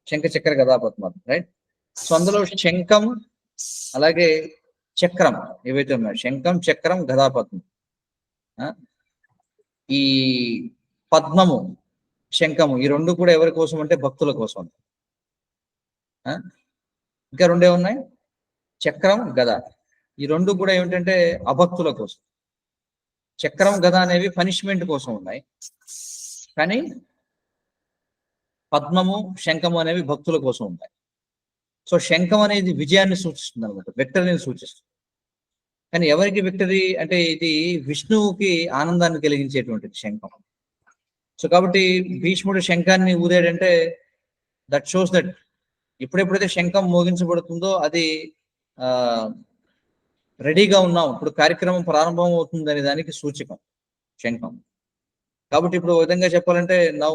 శంఖ చక్ర గదా పద్మం, రైట్? సో అందులో శంఖం అలాగే చక్రం ఏవైతే ఉన్నాయో, శంఖం, చక్రం, గదాపద్మం. ఈ పద్మము, శంఖము, ఈ రెండు కూడా ఎవరి కోసం అంటే భక్తుల కోసం. ఇంకా రెండే ఉన్నాయి, చక్రం, గద. ఈ రెండు కూడా ఏమిటంటే అభక్తుల కోసం. చక్రం, గద అనేవి పనిష్మెంట్ కోసం ఉన్నాయి, కానీ పద్మము, శంఖము అనేవి భక్తుల కోసం ఉన్నాయి. సో శంఖం అనేది విజయాన్ని సూచిస్తుంది అనమాట, విక్టరీని సూచిస్తుంది. కానీ ఎవరికి విక్టరీ అంటే ఇది విష్ణువుకి ఆనందాన్ని కలిగించేటువంటిది శంఖం. సో కాబట్టి భీష్ముడు శంఖాన్ని ఊదాడంటే దట్ షోస్ దట్ ఎప్పుడెప్పుడైతే శంఖం మోగించబడుతుందో అది రెడీగా ఉన్నాం, ఇప్పుడు కార్యక్రమం ప్రారంభం అవుతుంది అనే దానికి సూచకం శంఖం. కాబట్టి ఇప్పుడు విధంగా చెప్పాలంటే now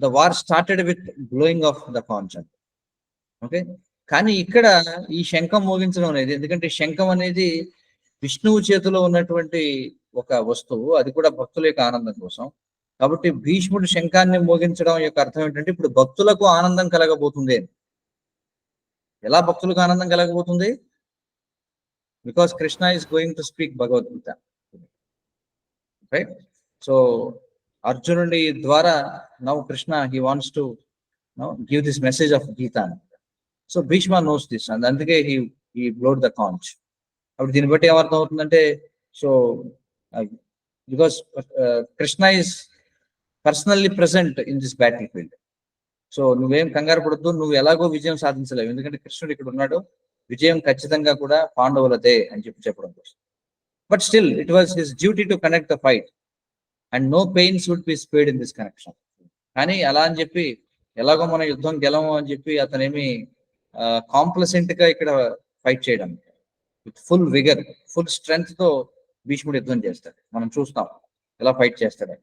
the war started with blowing of the concept. Okay, కానీ ఇక్కడ ఈ శంఖం మోగించడం అనేది, ఎందుకంటే శంఖం అనేది విష్ణువు చేతిలో ఉన్నటువంటి ఒక వస్తువు, అది కూడా భక్తుల యొక్క ఆనందం కోసం. కాబట్టి భీష్ముడు శంఖాన్ని మోగించడం యొక్క అర్థం ఏంటంటే ఇప్పుడు భక్తులకు ఆనందం కలగబోతుంది. ఎలా భక్తులకు ఆనందం కలగబోతుంది? Because Krishna is going to speak Bhagavad Gita, right? So అర్జునుడి ద్వారా now Krishna he wants to give this message of Gita. So Bhishma knows this, and అందుకే హీ బ్లోడ్ ద కాంచ్. అప్పుడు దీన్ని బట్టి ఏమర్థం అవుతుందంటే, so because Krishna is personally present in this battle field. So నువ్వేం కంగారు పడద్దు, నువ్వు ఎలాగో విజయం సాధించలేవు, ఎందుకంటే కృష్ణుడు ఇక్కడ ఉన్నాడు, విజయం ఖచ్చితంగా కూడా పాండవులదే అని చెప్పడం కోసం. But still it was his duty to connect the fight and no pains would be spared in this connection. కానీ అలా అని చెప్పి ఎలాగో మనం యుద్ధం గెలము అని చెప్పి అతనేమి కాంప్లసెంట్ గా ఇక్కడ ఫైట్ చేయడం, with full vigour, full strength తో భీష్ముడు యుద్ధం చేస్తాడు. మనం చూస్తాం ఎలా ఫైట్ చేస్తాడు.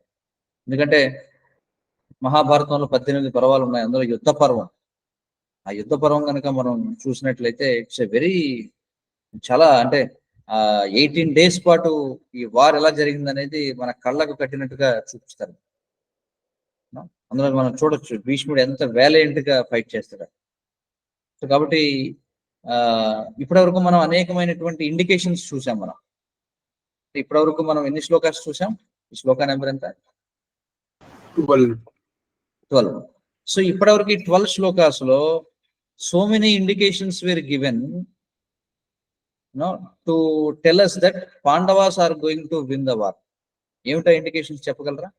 ఎందుకంటే మహాభారతంలో 18 పర్వాలు ఉన్నాయి, అందులో యుద్ధ పర్వం. ఆ యుద్ధ పర్వం కనుక మనం చూసినట్లయితే ఇట్స్ ఎ వెరీ, చాలా అంటే 18 days పాటు ఈ వార్ ఎలా జరిగింది అనేది మన కళ్ళకు కట్టినట్టుగా చూపిస్తారు. అందులో మనం చూడొచ్చు భీష్ముడు ఎంత వేలెంట్ గా ఫైట్ చేస్తాడు. సో కాబట్టి ఇప్పటి వరకు మనం అనేకమైనటువంటి ఇండికేషన్స్ చూసాం. మనం ఇప్పటి వరకు మనం ఎన్ని శ్లోకాస్ చూసాం? ఈ శ్లోకా నెంబర్ ఎంత? 12. సో ఇప్పటి వరకు ఈ 12 శ్లోకాస్ లో so many indications were given to tell us that Pandavas are going to win the war. ఏమిటా ఇండికేషన్స్ చెప్పగలరా?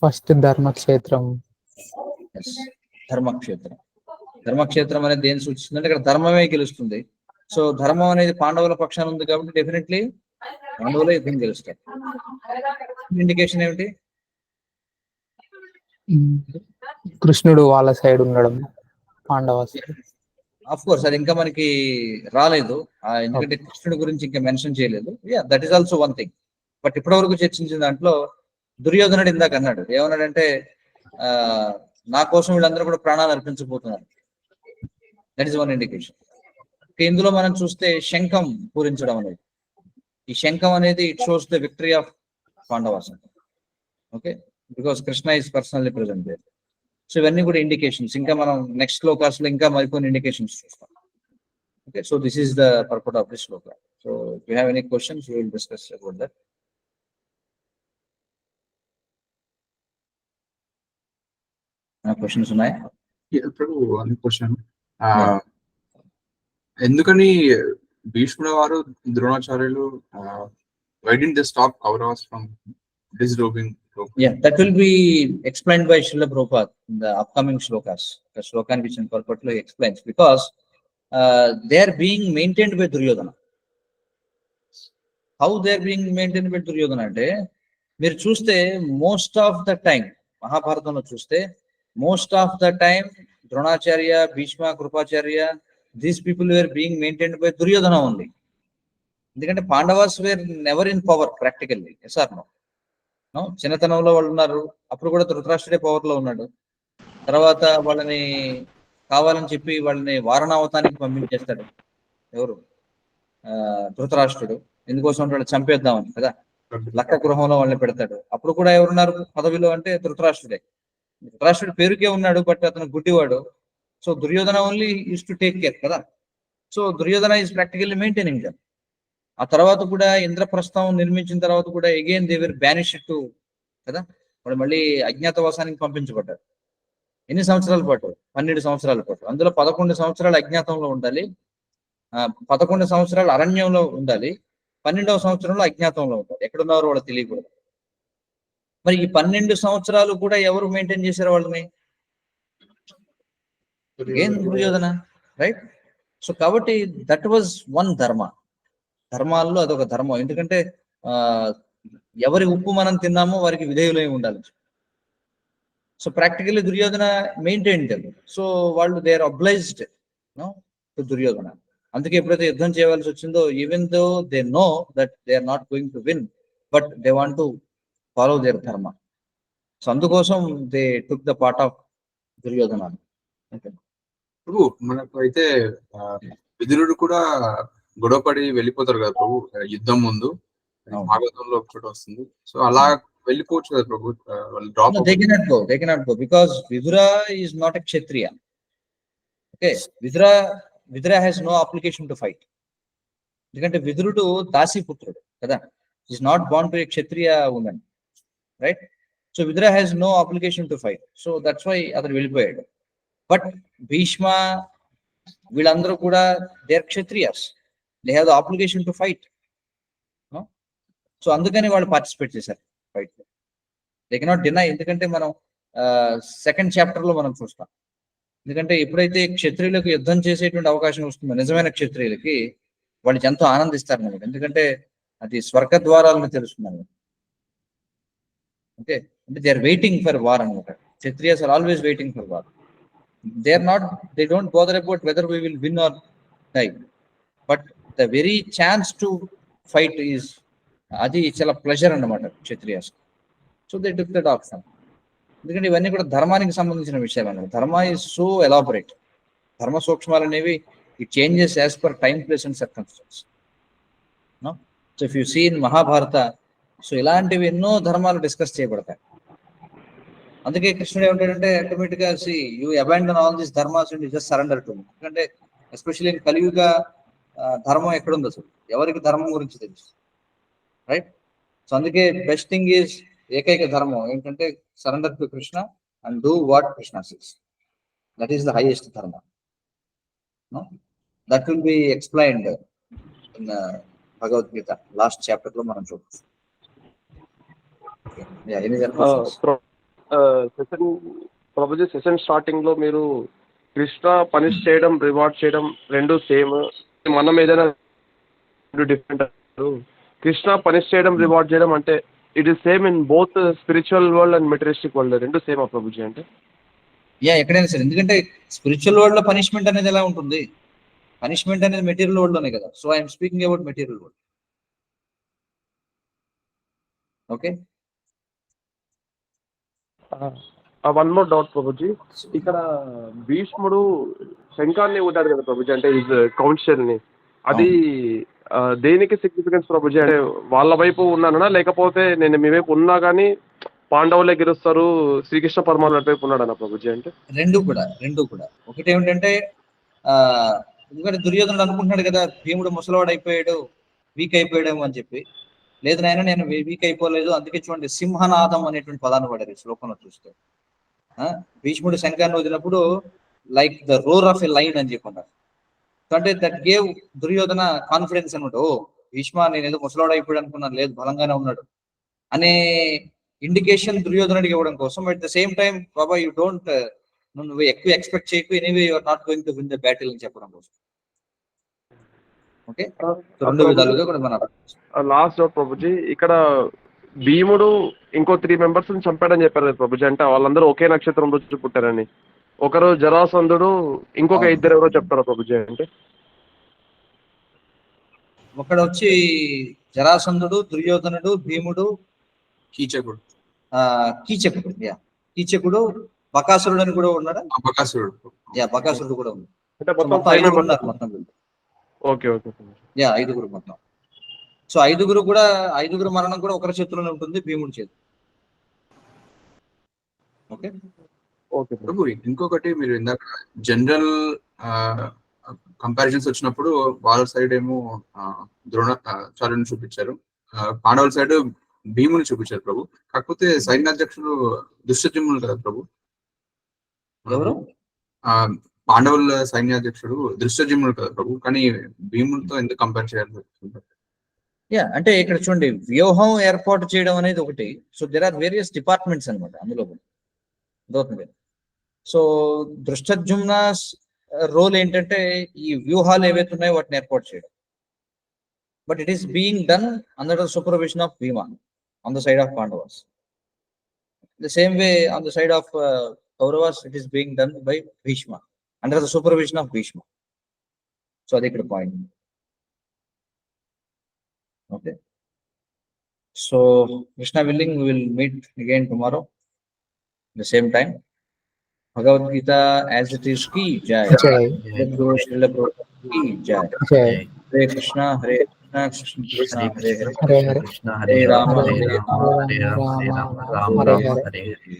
ఫస్ట్ ధర్మక్షేత్రం. ధర్మక్షేత్రం. ధర్మక్షేత్రం అనేది దేని సూచిస్తుంది అంటే ఇక్కడ ధర్మమే గెలుస్తుంది. సో ధర్మం అనేది పాండవుల పక్షాన ఉంది కాబట్టి డెఫినెట్లీ పాండవులే యుద్ధం గెలుస్తారు. ఇండికేషన్ ఏమిటి? కృష్ణుడు వాళ్ళ సైడ్ ఉండడం, పాండవ సైడ్. ఆఫ్ కోర్స్ అది ఇంకా మనకి రాలేదు, ఎందుకంటే కృష్ణుడి గురించి ఇంకా మెన్షన్ చేయలేదు. That is also one thing. But ఇప్పటి వరకు చర్చించిన దాంట్లో దుర్యోధనుడు ఇందాక అన్నాడు, ఏమన్నాడంటే నా కోసం వీళ్ళందరూ కూడా ప్రాణాలు అర్పించబోతున్నారు. That is one indication. ఇందులో మనం చూస్తే శంఖం పూరించడం అనేది, ఈ శంఖం అనేది it shows the victory of Pandavas. Okay, because Krishna is personally present there. So ఇవన్నీ కూడా ఇండికేషన్స్. ఇంకా మనం నెక్స్ట్ శ్లోకాస్ లో ఇంకా మరికొన్ని ఇండికేషన్స్ చూస్తాం. Okay, so this is the purpose of this shloka. So you have any questions, we will discuss about that. Questions ఉన్నాయా? ఇప్పుడు క్వశ్చన్, ఎందుకని భీష్ముడు వారు ద్రోణాచార్యులు why didn't they stop Kauravas from disrobing? Yeah, that will be explained by Srila Prabhupada in the upcoming shlokas. The shlokan which in purport explains, because they are being maintained by Duryodhana. How they are being maintained by Duryodhana ante meer chuste most of the time Mahabharatamlo chuste most of the time Dronacharya, Bhishma, Krupacharya, these people were being maintained by Duryodhana only. ఎందుకంటే Pandavas were never in power practically. Yes or no? చిన్నతనంలో వాళ్ళు ఉన్నారు, అప్పుడు కూడా ధృతరాష్ట్రుడే power లో ఉన్నాడు. తర్వాత వాళ్ళని కావాలని చెప్పి వాళ్ళని వారణావతానికి పంపించేస్తాడు. ఎవరు? ధృతరాష్ట్రుడు. ఎందుకోసం వాళ్ళు చంపేద్దామని కదా, లక్క గృహంలో వాళ్ళని పెడతాడు. అప్పుడు కూడా ఎవరున్నారు పదవిలో అంటే ధృతరాష్ట్రుడే. ధృతరాష్ట్రుడు పేరుకే ఉన్నాడు, బట్ అతను గుడ్డివాడు. So Duryodhana only use to take care కదా. So Duryodhana is practically maintaining them. ఆ తర్వాత కూడా ఇంద్రప్రస్థం నిర్మించిన తర్వాత కూడా again they were banished to కదా, వాళ్ళు మళ్ళీ అజ్ఞాతవాసానికి పంపించబడ్డారు. ఎన్ని సంవత్సరాల పాటు? 12 సంవత్సరాల పాటు. అందులో 11 సంవత్సరాలు అజ్ఞాతంలో ఉండాలి, 11 సంవత్సరాలు అరణ్యంలో ఉండాలి, 12వ సంవత్సరంలో అజ్ఞాతంలో ఉండాలి. ఎక్కడున్నారో వాళ్ళు తెలియకూడదు. మరి ఈ 12 సంవత్సరాలు కూడా ఎవరు మెయింటైన్ చేశారు వాళ్ళని? ఏం దుర్యోధన, రైట్? సో కాబట్టి దట్ వాజ్ వన్ ధర్మ. ధర్మాల్లో అదొక ధర్మం. ఎందుకంటే ఎవరి ఉప్పు మనం తిన్నామో వారికి విధేయులై ఉండాలి. So practically Duryodhana maintain them. So వాళ్ళు they are obliged to Duryodhana. అందుకే ఎప్పుడైతే యుద్ధం చేయవలసి వచ్చిందో, even though they know that they are not going to win, but they want to follow their dharma. So అందుకోసం they took the part of Duryodhana. ప్రభు మనకు అయితే విదురుడు కూడా గొడవపడి వెళ్ళిపోతారు కదా ప్రభు యుద్ధం ముందు. అవును. భాగవతంలో ఒకటి వస్తుంది. సో అలా వెళ్ళిపోవచ్చు కదా ప్రభు, వాళ్ళు drop No, they cannot go because Vidura is not a Kshatriya. Okay, Vidura has no application to fight. ఎందుకంటే విదురుడు దాసి పుత్రుడు కదా, is not born to a kshatriya women, right? So Vidura has no application to fight, so that's why అతను వెళ్ళిపోయాడు. But Bhishma వీళ్ళందరూ కూడా they are kshatriyas, they have the application to fight. So అందుకని వాళ్ళు పార్టిసిపేట్ చేశారు ఫైట్ లో. దే కెనాట్ డినై, ఎందుకంటే మనం సెకండ్ చాప్టర్ లో మనం చూస్తాం. ఎందుకంటే ఎప్పుడైతే క్షత్రియులకు యుద్ధం చేసేటువంటి అవకాశం వస్తుందో నిజమైన క్షత్రియులకి, వాళ్ళు ఎంతో ఆనందిస్తారు అనమాట. ఎందుకంటే అది స్వర్గ ద్వారాలను తెలుస్తుంది. ఓకే, అంటే they are waiting for war అనమాట. Kshatriyas are always waiting for war. They are not, they don't bother about whether we will win or die, but the very chance to fight is, అది చాలా pleasure అన్నమాట Kshatriyas. So they took that option. ఎందుకంటే ఇవన్నీ కూడా ధర్మానికి సంబంధించిన విషయాలు అన్నమాట. ధర్మ ఈజ్ సో ఎలాబొరేట్. ధర్మ సూక్ష్మాలు అనేవి it changes as per time, place and circumstance. So if you see in Mahabharata, so ఇలాంటివి ఎన్నో ధర్మాలు డిస్కస్ చేయబడతాయి. అందుకే కృష్ణుడు ఏమంటాడంటే ఆటోమేటిక్ గా see you abandon all this dharmas and just surrender to me. ఎందుకంటే ఎస్పెషల్లీ కలియుగ ధర్మం ఎక్కడుంది అసలు, ఎవరికి ధర్మం గురించి తెలుసు, రైట్? సో అందుకే బెస్ట్ థింగ్ ఈజ్, ఏకైక ధర్మం ఏంటంటే surrender to Krishna and do what Krishna says. That is the highest dharma. That will be explained in Bhagavad Gita last chapter లో మనం చూడొచ్చు. ప్రభుజీ సెషన్ స్టార్టింగ్ లో మీరు కృష్ణ పనిష్ చేయడం, రివార్డ్ చేయడం రెండు సేమ్, మనం ఏదైనా డిఫరెంట్ అంటారు. కృష్ణ పనిష్ చేయడం, రివార్డ్ చేయడం అంటే it is same in both spiritual world and materialistic world, రెండు సేమ్ ఆ ప్రభుజీ అంటే? ఎక్కడైనా సరే, ఎందుకంటే స్పిరిచువల్ వరల్డ్ లో పనిష్మెంట్ అనేది ఎలా ఉంటుంది? పనిష్మెంట్ అనేది మెటీరియల్ వరల్డ్ లోనే కదా. So I'm speaking about material world. Okay, one more doubt Prabhuji. ఇక్కడ భీష్ముడు శంఖాన్ని ఊదాడు కదా ప్రభుజీ, అంటే ఇస్ కౌన్సిల్ ని, అది దేనికి సిగ్నిఫికెన్స్ ప్రభుజీ? అంటే వాళ్ళ వైపు ఉన్నానా, లేకపోతే నేను మీ వైపు ఉన్నా కానీ పాండవులే గెలుస్తారు, శ్రీకృష్ణ పరమాత్మ వైపు ఉన్నాడన్న ప్రభుజీ? అంటే రెండు కూడా ఒకటి ఏమిటంటే, ఎందుకంటే దుర్యోధనుడు అనుకుంటున్నాడు కదా భీముడు ముసలివాడు అయిపోయాడు, వీక్ అయిపోయాడేమో అని చెప్పి. లేదు నాయన, నేను వీక్ అయిపోలేదు. అందుకే చూడండి సింహనాదం అనేటువంటి పదాన్ని వాడారు ఈ శ్లోకంలో చూస్తే. భీష్ముడు శంఖాన్ని వదిలినప్పుడు like the roar of a lion అని చెప్పన్నారు. అంటే దట్ గేవ్ దుర్యోధన కాన్ఫిడెన్స్ అనమాట. ఓ భీష్మ, నేను ఏదో ముసలాడు అయిపోయాడు అనుకున్నాను, లేదు బలంగానే ఉన్నాడు అనే ఇండికేషన్ దుర్యోధనుడికి ఇవ్వడం కోసం. అట్ ద సేమ్ టైం, బాబా యూ డోంట్, నువ్వు ఎక్కువ ఎక్స్పెక్ట్ చేయకు, anyway you are not going to win the battle అని చెప్పడం కోసం. ఓకే, రెండు విధాలుగా కూడా మన లాస్ట్ డౌట్ ప్రభుజీ, ఇక్కడ భీముడు ఇంకో 3 members చంపాడని చెప్పారు కదా ప్రభుజీ, అంటే వాళ్ళందరూ ఒకే నక్షత్రం రోజు పుట్టారని. ఒకరు జరాసంధుడు, ఇంకొక 2 ఎవరో చెప్తారా ప్రభుజీ? అంటే ఒకడు వచ్చి జరాసంధుడు, దుర్యోధనుడు, భీముడు, కీచకుడు, కీచకుడు, బకాసురుడు అని కూడా ఉన్నాడా? బకాసురుడు. బకాసురుడు కూడా ఉంది. అంటే మొత్తం మొత్తం 5 ఉన్నారు మొత్తం. ఓకే ఓకే 5 మొత్తం. సో 5 మరణం కూడా ఒకరి చేతిలోనే ఉంటుంది, భీముడి చేతి. ఓకే ఓకే ప్రభు, ఇంకొకటి మీరు ఇందాక జనరల్ కంపారిజన్స్ వచ్చినప్పుడు వాళ్ళ సైడ్ ఏమో ద్రోణాచార్యుని చూపించారు, పాండవుల సైడ్ భీముని చూపించారు ప్రభు. కాకపోతే సైన్యాధ్యక్షుడు దుష్టజిమ్ములు కదా ప్రభు. ఎవరు? పాండవుల సైన్యాధ్యక్షుడు దృష్టజిమ్ముడు కదా ప్రభు, కానీ భీములతో ఎందుకు కంపేర్ చేయాలి? అంటే ఇక్కడ చూడండి, వ్యూహం ఏర్పాటు చేయడం అనేది ఒకటి. So there are various departments అనమాట అందులో. సో దృష్టజుమ్న రోల్ ఏంటంటే ఈ వ్యూహాలు ఏవైతే ఉన్నాయో వాటిని ఏర్పాటు చేయడం. But it is being done under the supervision of Bhima on the side of Pandavas. The same way on the side of Kauravas it is being done by Bhishma under the supervision of Bhishma. So అది ఇక్కడ point. Okay, So, Krishna willing, we will meet again tomorrow, the same time. Bhagavad Gita as it is ki jai. Jai. Guru Srila Prabhupada ki jai. Jai. Hare Krishna, Krishna Krishna, Hare Hare Krishna, Hare. Hare Hare. Krishna, Hare Hare Rama, Rama, Hare Hare Rama, Rama, Hare Rama, Hare Rama, Rama Hare Rama, Hare. Hare.